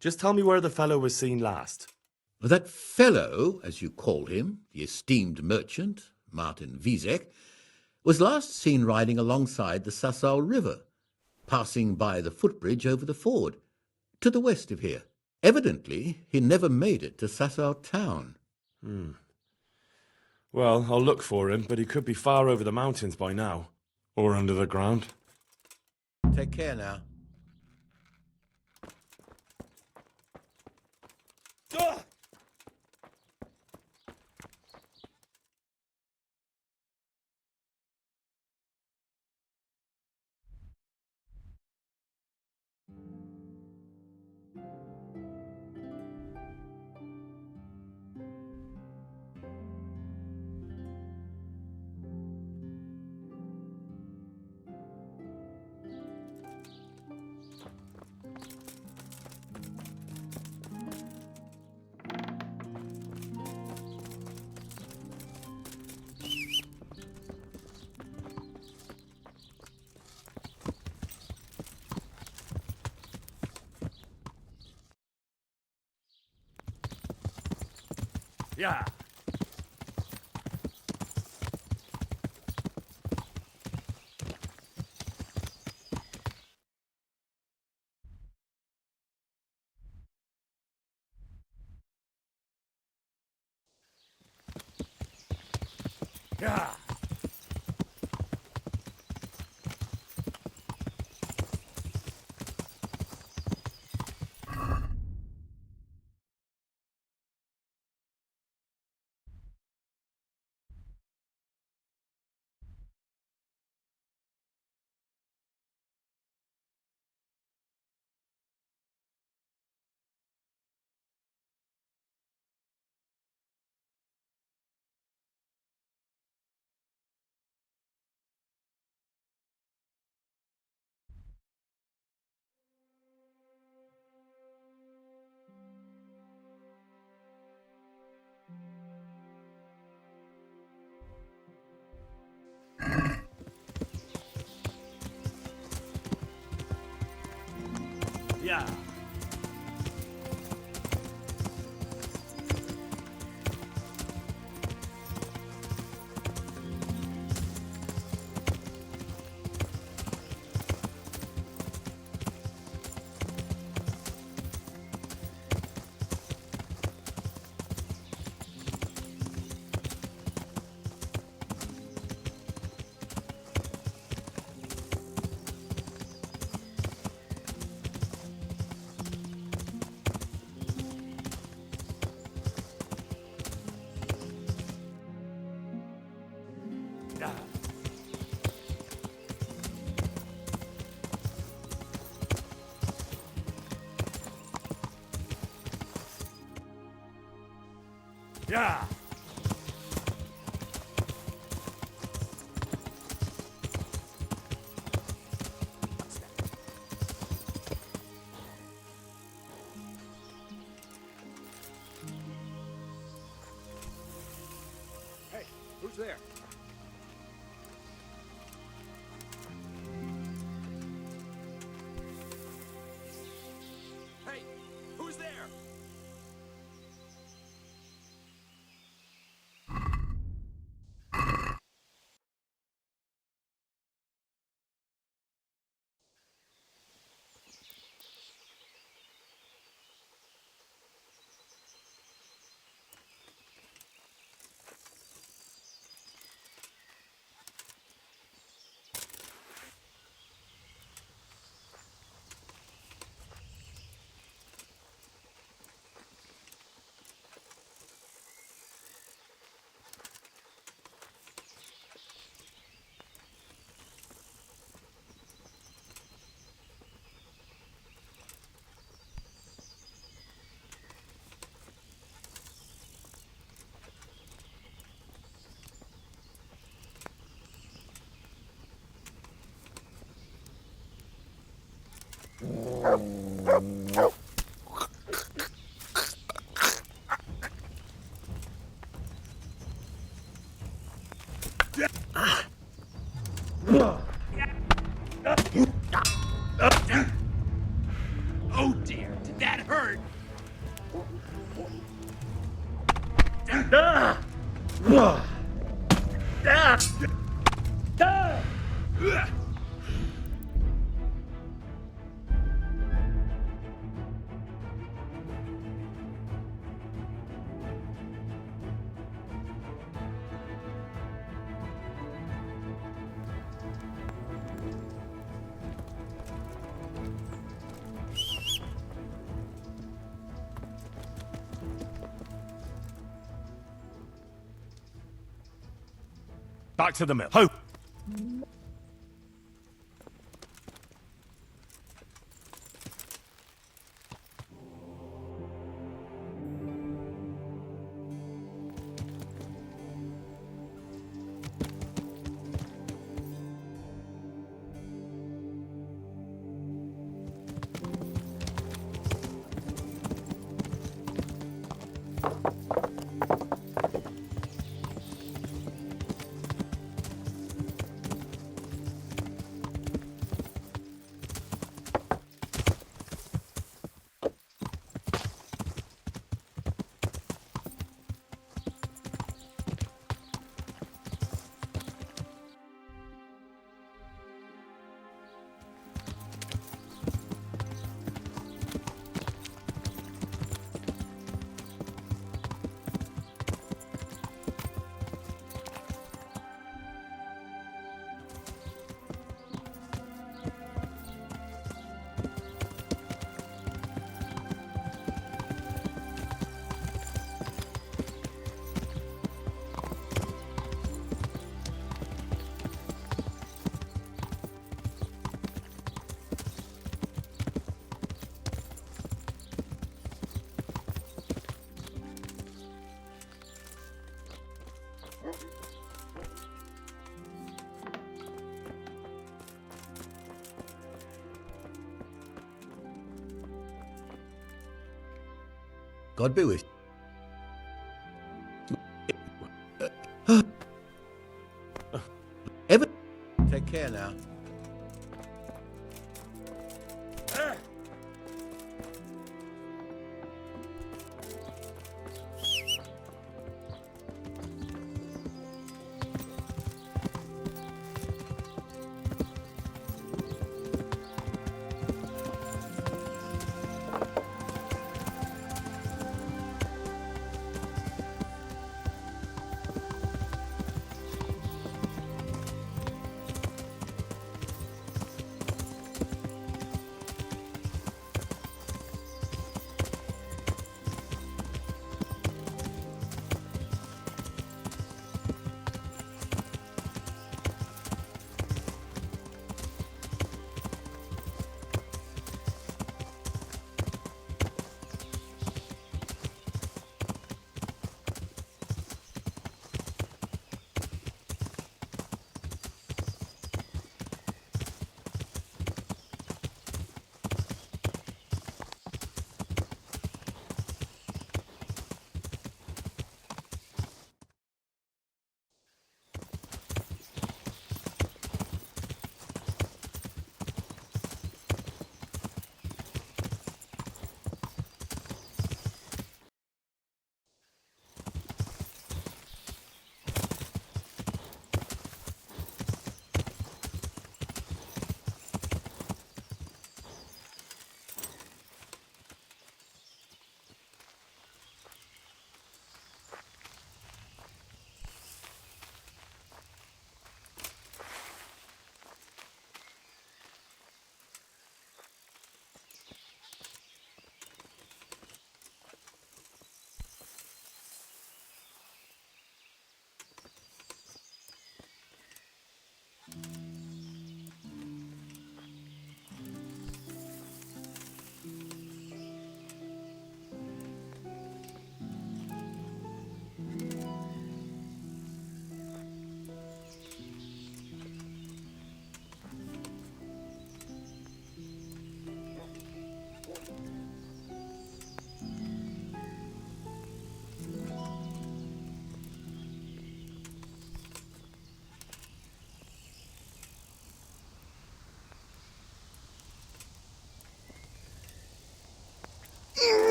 Just tell me where the fellow was seen last. That fellow, as you call him, the esteemed merchant, Martin Wieseck, was last seen riding alongside the Sassau River, passing by the footbridge over the ford. To the west of here. Evidently, he never made it to Sasau town. Well, I'll look for him, but he could be far over the mountains by now. Or under the ground. Take care now. Yeah. Yeah. Yeah. Yeah. Hey, who's there? Hey, who's there? Oh dear, did that hurt? Back to the mill. Ho! God be with you. Ever take care now.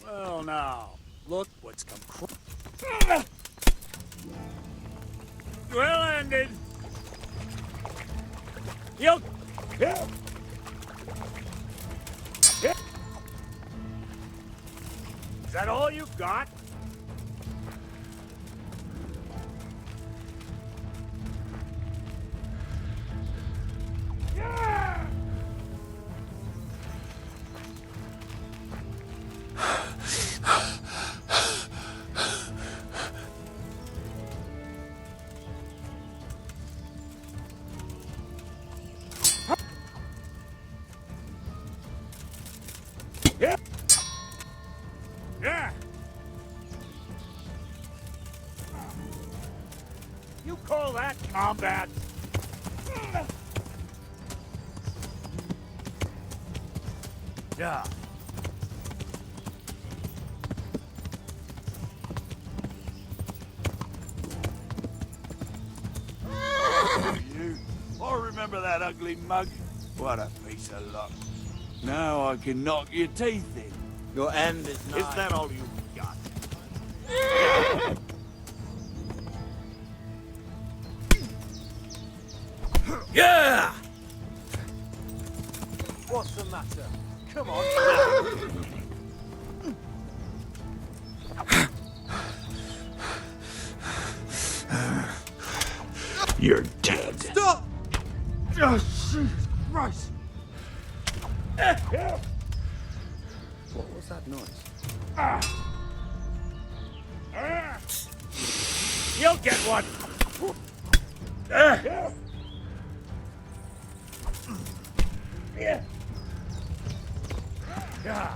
Well, now, look what's come well ended. You. Is that all you've got? Yeah. You call that combat? Yeah. You. I remember that ugly mug. What a piece of luck. Now I can knock your teeth in. Your end is nigh. Is that all you got? Yeah! What's the matter? Come on. You're dead. Stop! Oh, Jesus Christ! What was that noise? You'll get one. Yeah. Yeah.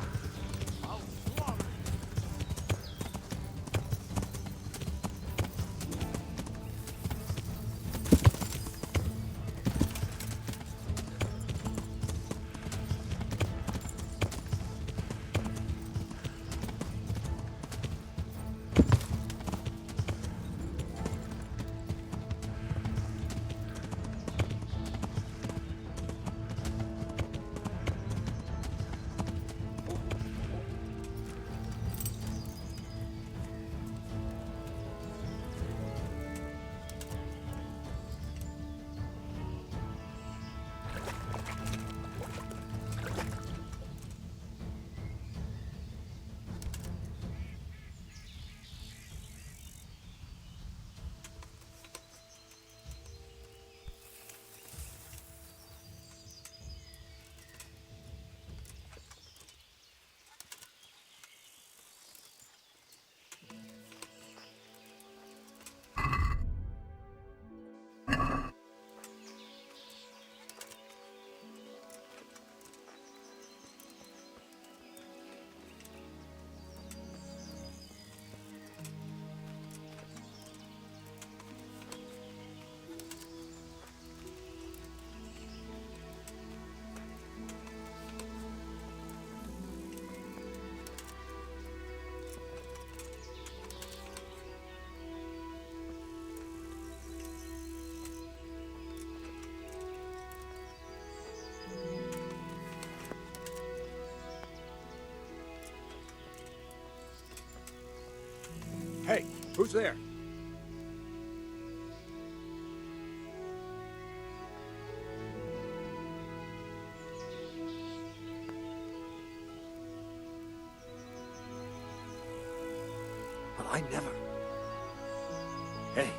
Hey, who's there? But I never. Hey.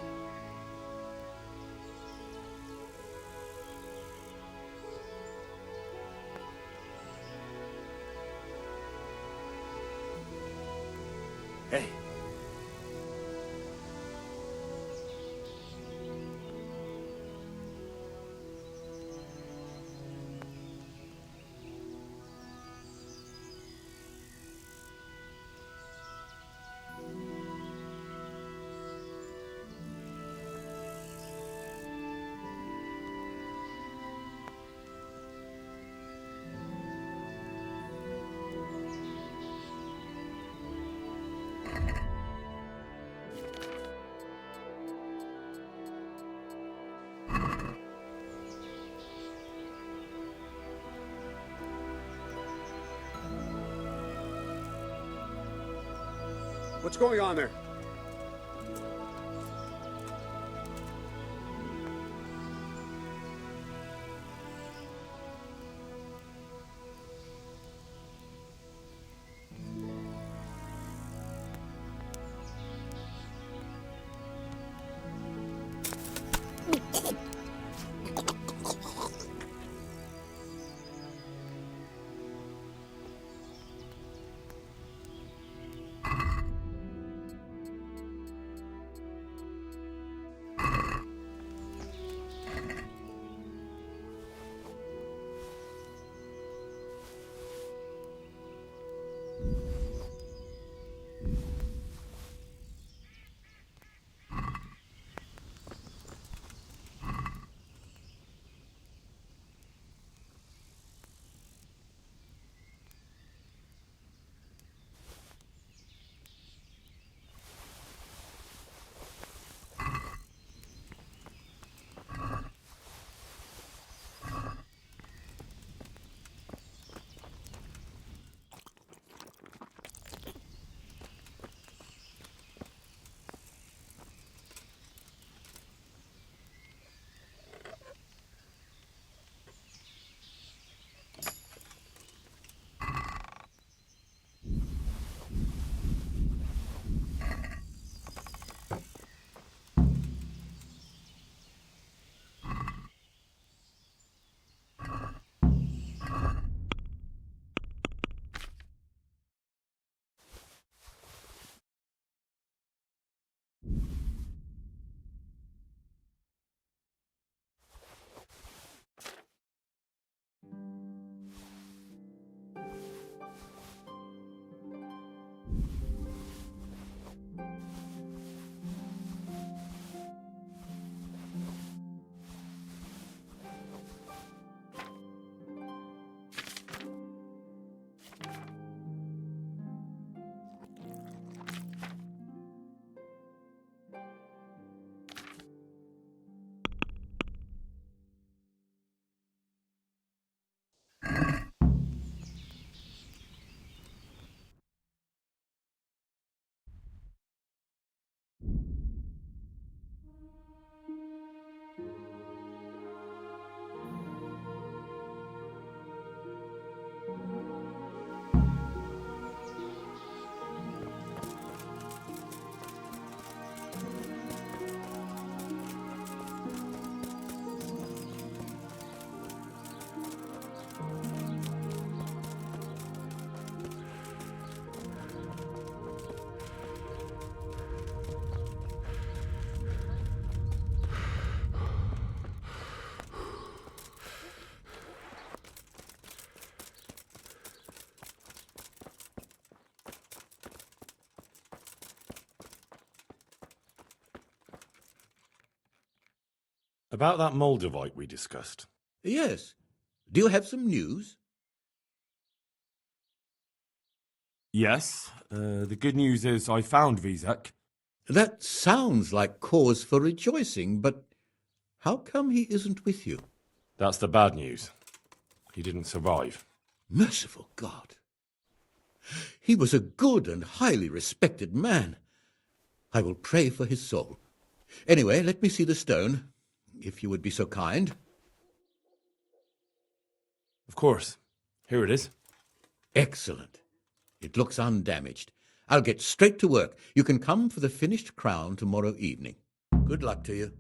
Hey. What's going on there? About that Moldavite we discussed. Yes. Do you have some news? Yes. The good news is I found Vizek. That sounds like cause for rejoicing, but how come he isn't with you? That's the bad news. He didn't survive. Merciful God. He was a good and highly respected man. I will pray for his soul. Anyway, let me see the stone, if you would be so kind. Of course. Here it is. Excellent. It looks undamaged. I'll get straight to work. You can come for the finished crown tomorrow evening. Good luck to you.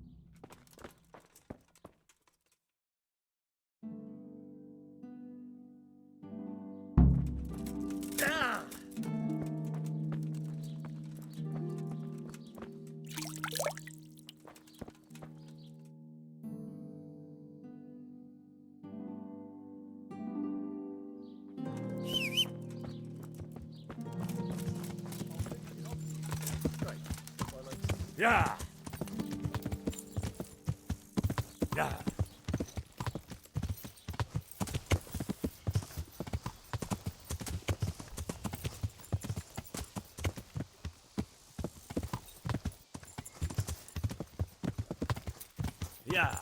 Yeah. Yeah. Yeah.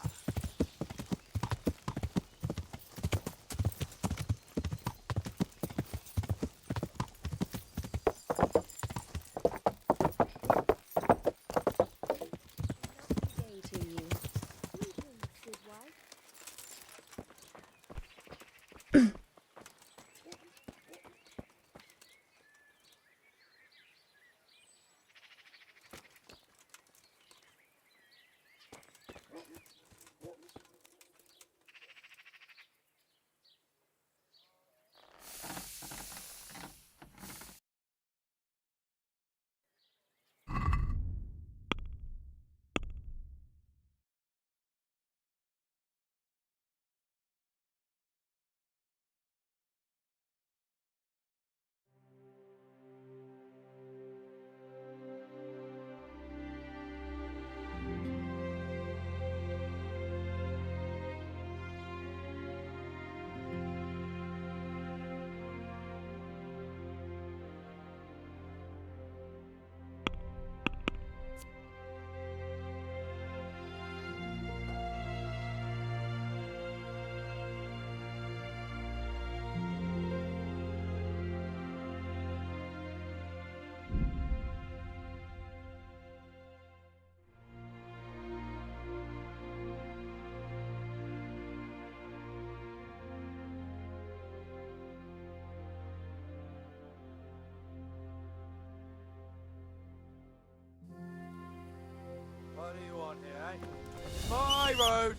What do you want here, eh? It's my road.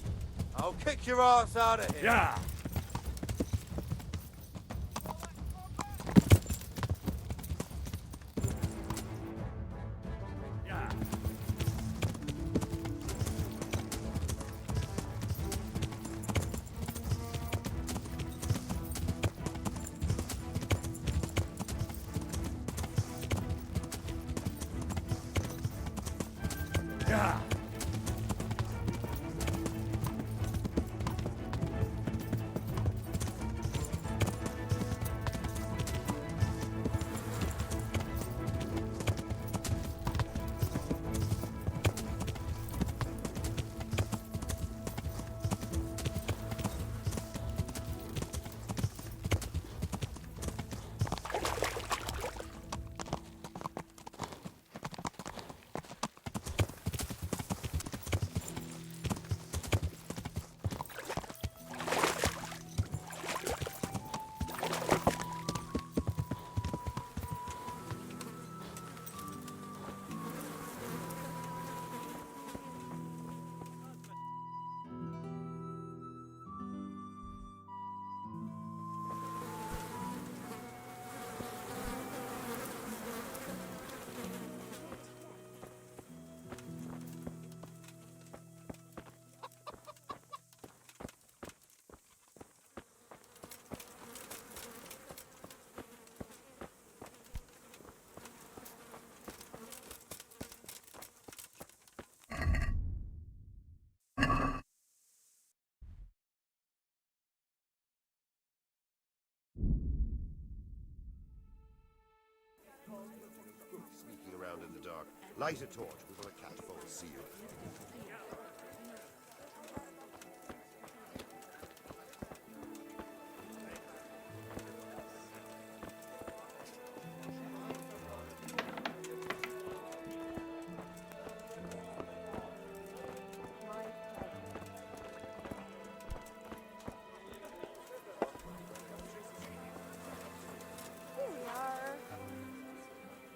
I'll kick your ass out of here. Yeah. Yeah. Light a torch. We've got a cat full of seal.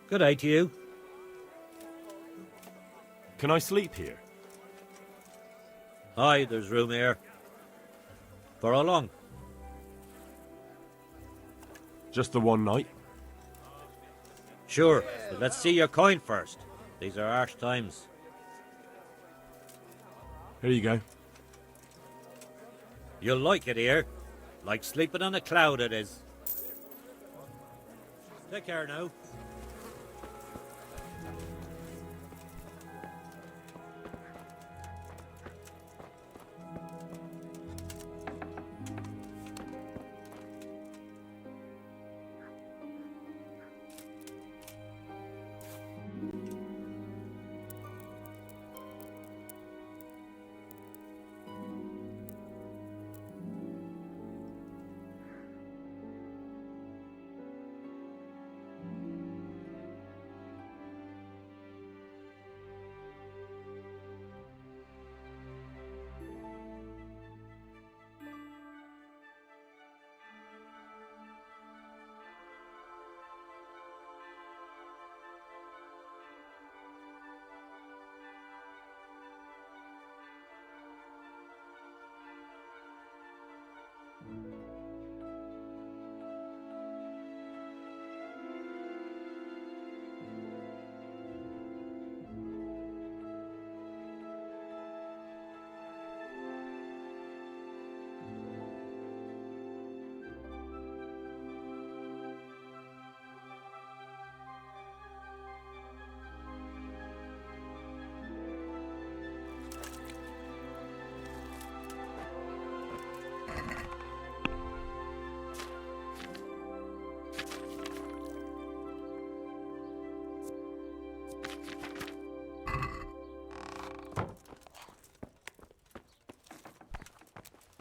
Good day to you. Can I sleep here? Aye, there's room here. For how long? Just the one night? Sure, but let's see your coin first. These are harsh times. Here you go. You'll like it here. Like sleeping on a cloud it is. Take care now.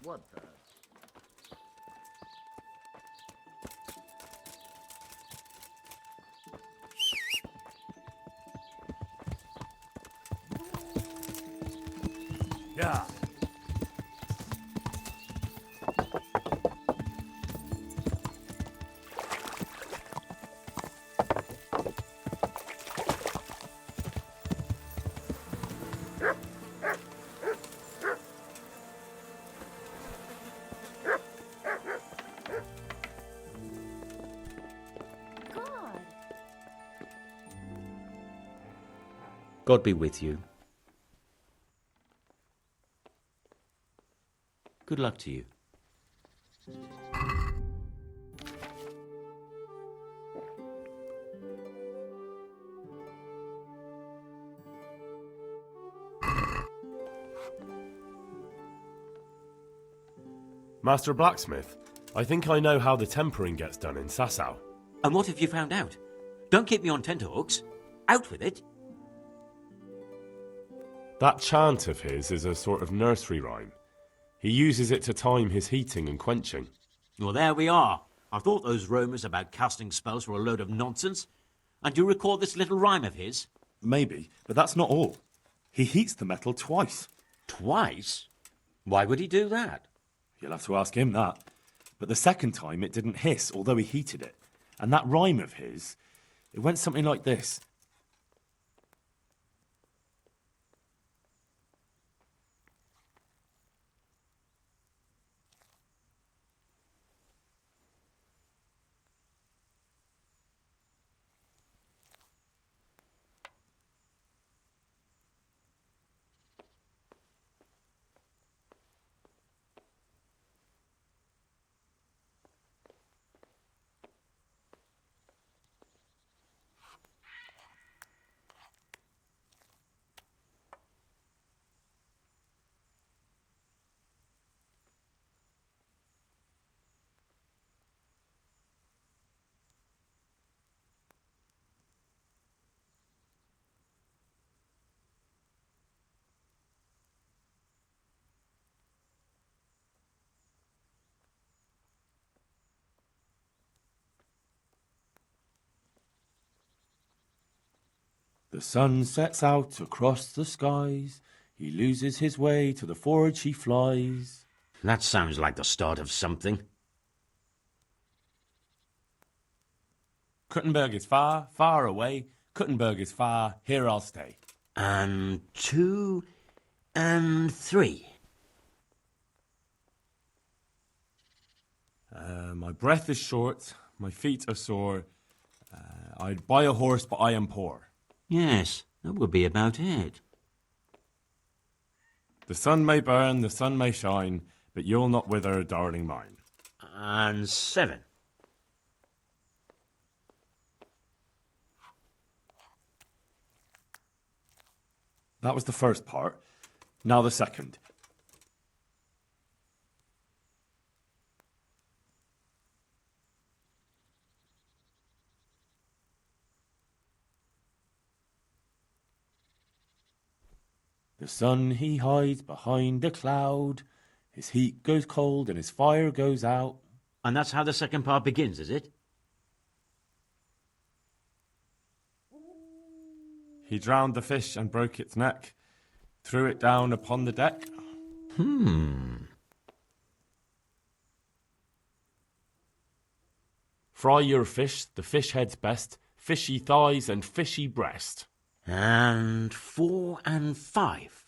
What the? Yeah. God be with you. Good luck to you. Master Blacksmith, I think I know how the tempering gets done in Sasau. And what have you found out? Don't keep me on tenterhooks. Out with it. That chant of his is a sort of nursery rhyme. He uses it to time his heating and quenching. Well, there we are. I thought those rumours about casting spells were a load of nonsense. And do you recall this little rhyme of his? Maybe, but that's not all. He heats the metal twice. Twice? Why would he do that? You'll have to ask him that. But the second time it didn't hiss, although he heated it. And that rhyme of his, it went something like this. The sun sets out across the skies. He loses his way to the forge he flies. That sounds like the start of something. Kuttenberg is far, far away. Kuttenberg is far, here I'll stay. And 2 and 3. My breath is short, my feet are sore. I'd buy a horse, but I am poor. Yes, that would be about it. The sun may burn, the sun may shine, but you'll not wither, darling mine. And 7. That was the first part. Now the second. The sun he hides behind a cloud. His heat goes cold and his fire goes out. And that's how the second part begins, is it? He drowned the fish and broke its neck, threw it down upon the deck. Fry your fish, the fish head's best, fishy thighs and fishy breast. And 4 and 5.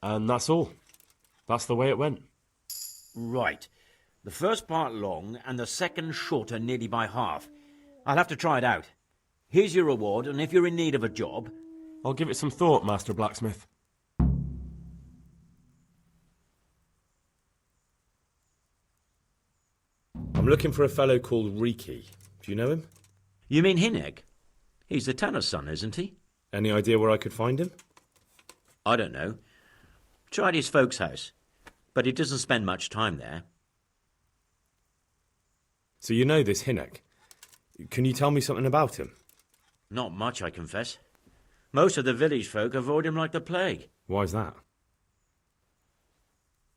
And that's all. That's the way it went. Right. The first part long and the second shorter nearly by half. I'll have to try it out. Here's your reward, and if you're in need of a job... I'll give it some thought, Master Blacksmith. I'm looking for a fellow called Riki. Do you know him? You mean Hinek? He's the tanner's son, isn't he? Any idea where I could find him? I don't know. Tried his folks' house, but he doesn't spend much time there. So you know this Hinek. Can you tell me something about him? Not much, I confess. Most of the village folk avoid him like the plague. Why's that?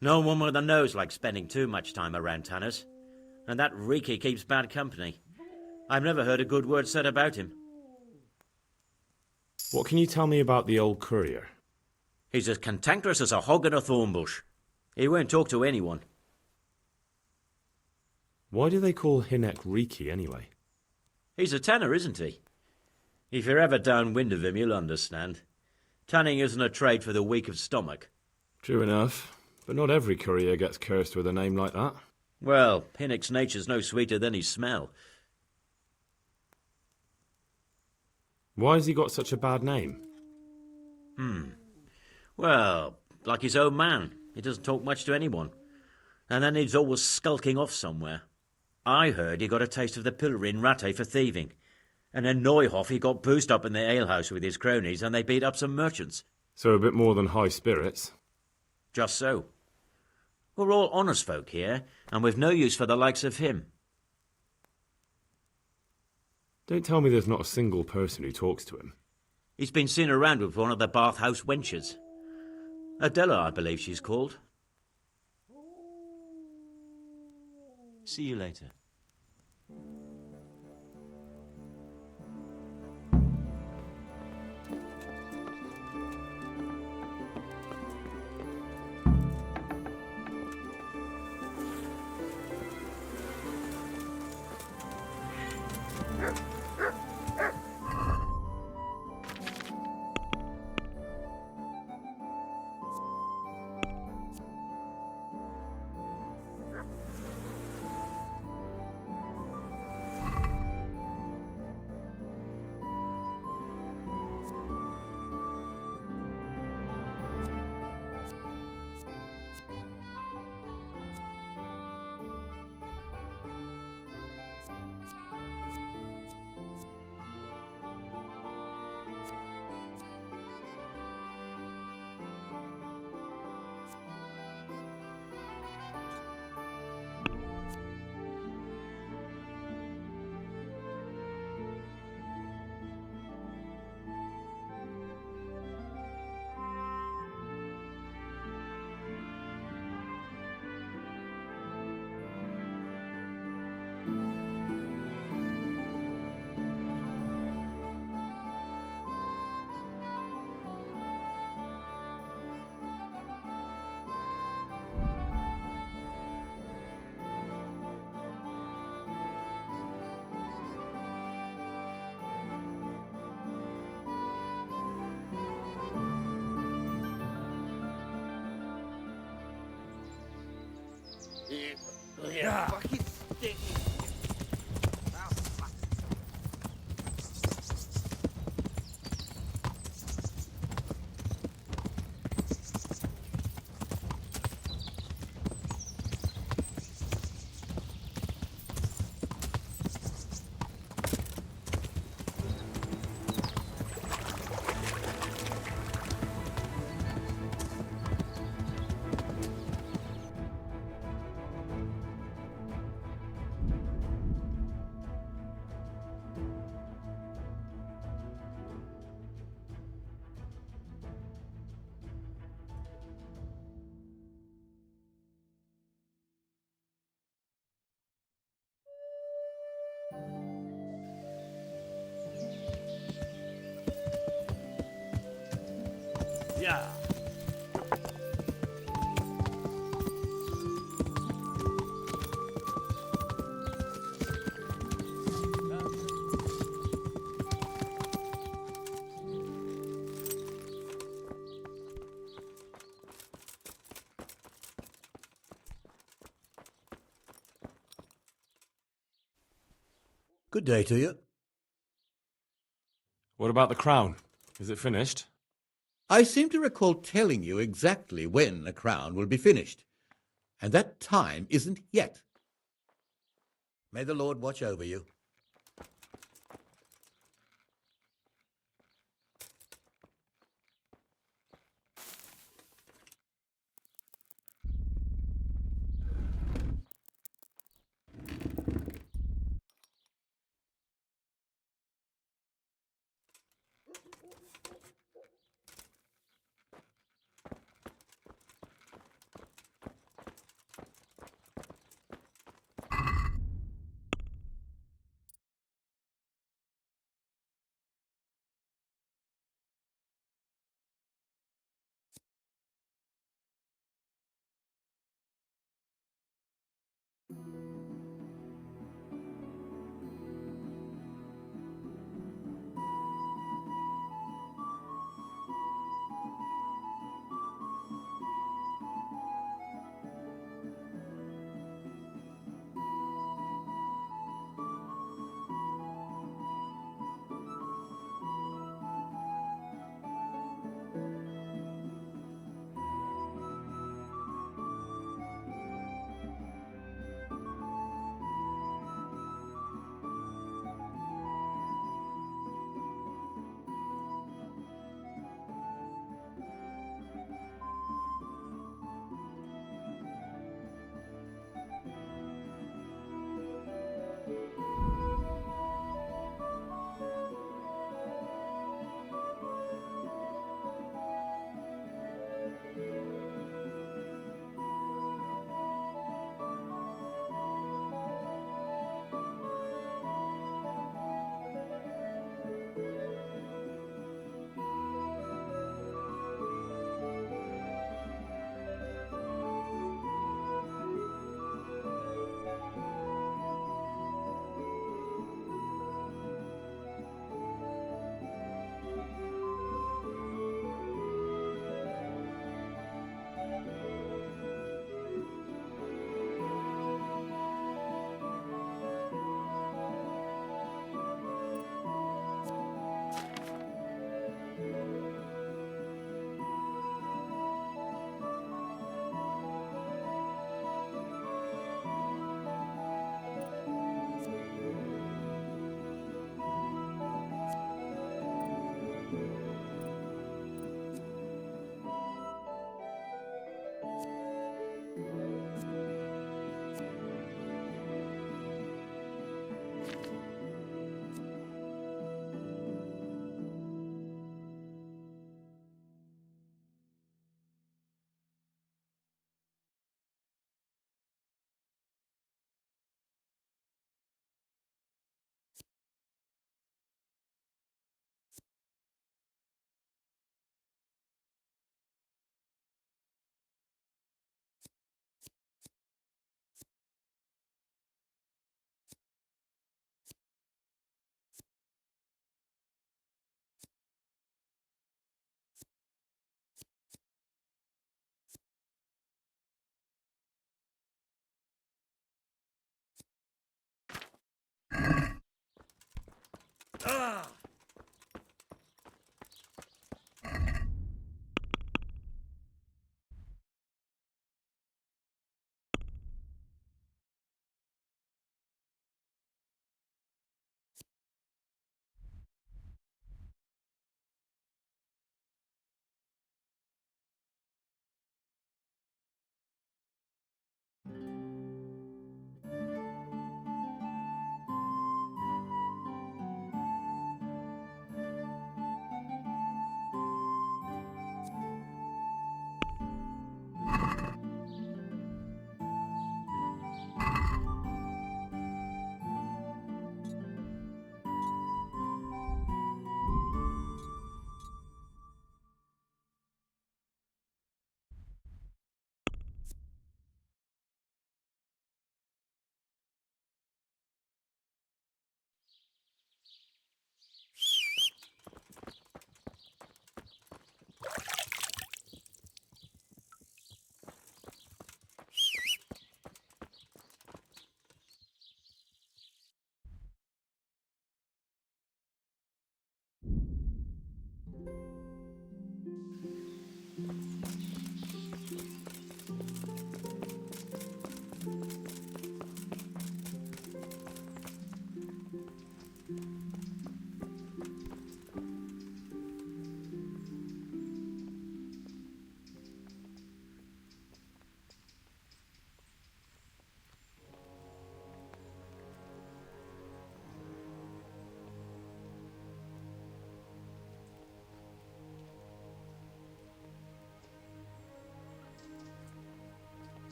No one with a nose likes spending too much time around tanners. And that Riki keeps bad company. I've never heard a good word said about him. What can you tell me about the old courier? He's as cantankerous as a hog in a thorn bush. He won't talk to anyone. Why do they call Hinek Riki anyway? He's a tanner, isn't he? If you're ever downwind of him, you'll understand. Tanning isn't a trade for the weak of stomach. True enough, but not every courier gets cursed with a name like that. Well, Hinek's nature's no sweeter than his smell. Why has he got such a bad name? Well, like his own man. He doesn't talk much to anyone. And then he's always skulking off somewhere. I heard he got a taste of the pillory in Rattay for thieving. And in Neuhoff he got boozed up in the alehouse with his cronies and they beat up some merchants. So a bit more than high spirits. Just so. We're all honest folk here, and we've no use for the likes of him. Don't tell me there's not a single person who talks to him. He's been seen around with one of the Bath House wenches. Adela, I believe she's called. See you later. Yeah. Fucking stick. Yeah. Good day to you. What about the crown? Is it finished? I seem to recall telling you exactly when the crown will be finished, and that time isn't yet. May the Lord watch over you.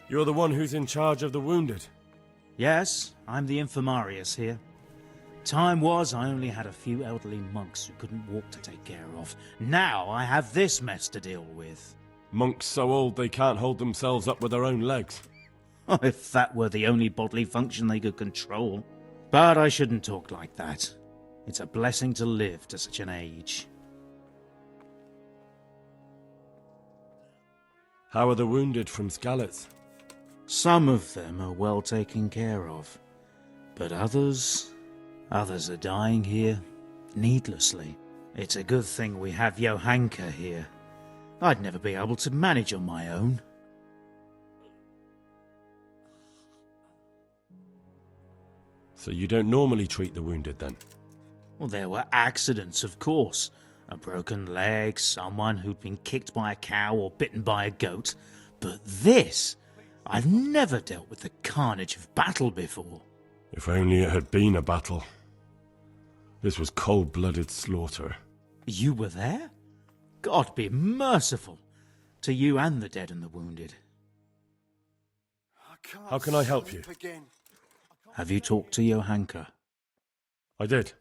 You're the one who's in charge of the wounded. Yes, I'm the infirmarius here. Time was I only had a few elderly monks who couldn't walk to take care of. Now I have this mess to deal with. Monks so old they can't hold themselves up with their own legs. If that were the only bodily function they could control. But I shouldn't talk like that. It's a blessing to live to such an age. How are the wounded from Skalitz? Some of them are well taken care of. But others are dying here needlessly. It's a good thing we have Johanka here. I'd never be able to manage on my own. So you don't normally treat the wounded then? Well, there were accidents, of course. A broken leg, someone who'd been kicked by a cow or bitten by a goat. But this, I've never dealt with the carnage of battle before. If only it had been a battle. This was cold-blooded slaughter. You were there? God be merciful to you and the dead and the wounded. How can I help you? Have you talked to Johanka? I did.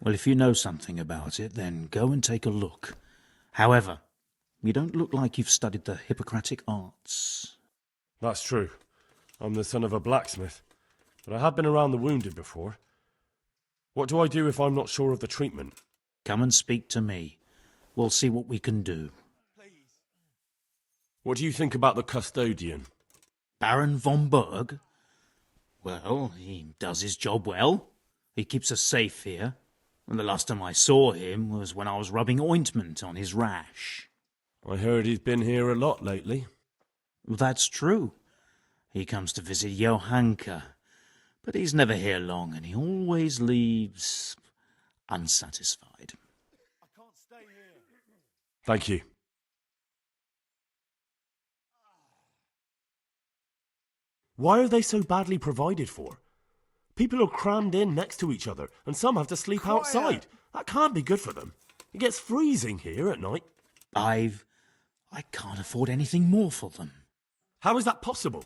Well, if you know something about it, then go and take a look. However, you don't look like you've studied the Hippocratic arts. That's true. I'm the son of a blacksmith, but I have been around the wounded before. What do I do if I'm not sure of the treatment? Come and speak to me. We'll see what we can do. What do you think about the custodian? Baron von Berg? Well, he does his job well. He keeps us safe here. And the last time I saw him was when I was rubbing ointment on his rash. I heard he's been here a lot lately. That's true. He comes to visit Johanka. But he's never here long, and he always leaves unsatisfied. Thank you. Why are they so badly provided for? People are crammed in next to each other, and some have to sleep outside. That can't be good for them. It gets freezing here at night. I can't afford anything more for them. How is that possible?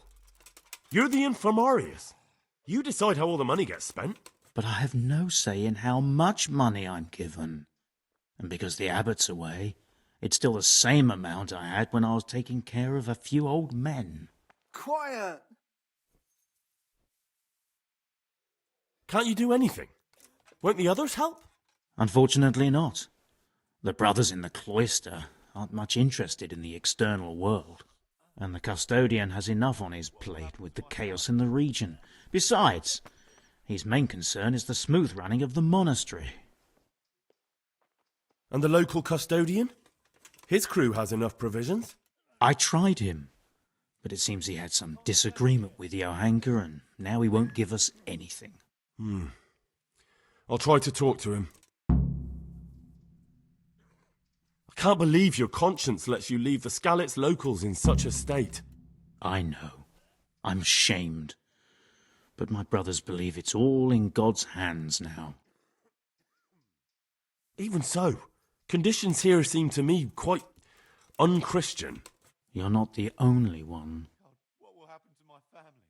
You're the infirmarius. You decide how all the money gets spent. but I have no say in how much money I'm given. And because the abbot's away, it's still the same amount I had when I was taking care of a few old men. Quiet! Can't you do anything? Won't the others help? Unfortunately not. The brothers in the cloister aren't much interested in the external world, and the custodian has enough on his plate with the chaos in the region. Besides, his main concern is the smooth running of the monastery. And the local custodian? His crew has enough provisions. I tried him, but it seems he had some disagreement with Johanka, and now he won't give us anything. I'll try to talk to him. I can't believe your conscience lets you leave the Skalitz locals in such a state. I know. I'm ashamed. But my brothers believe it's all in God's hands now. Even so, conditions here seem to me quite unchristian. You're not the only one. What will happen to my family?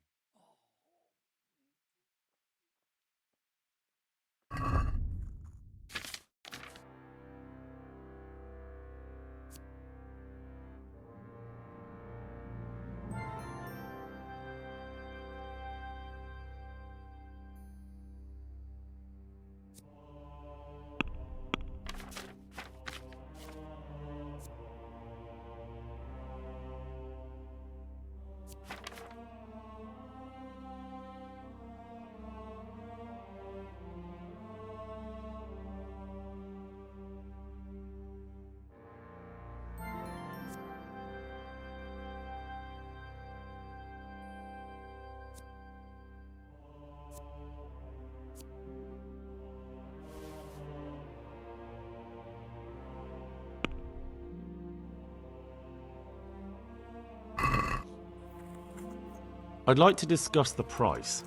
I'd like to discuss the price.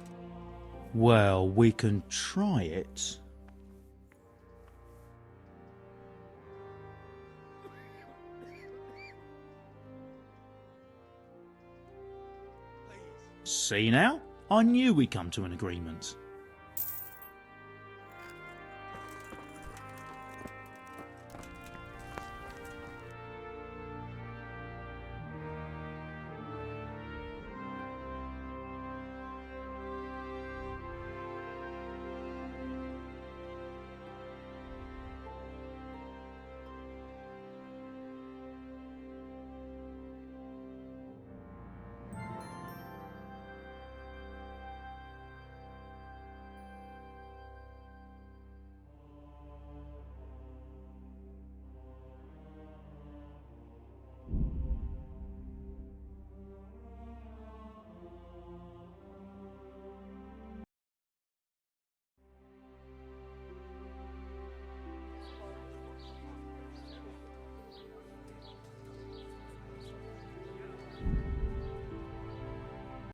Well, we can try it. See now? I knew we'd come to an agreement.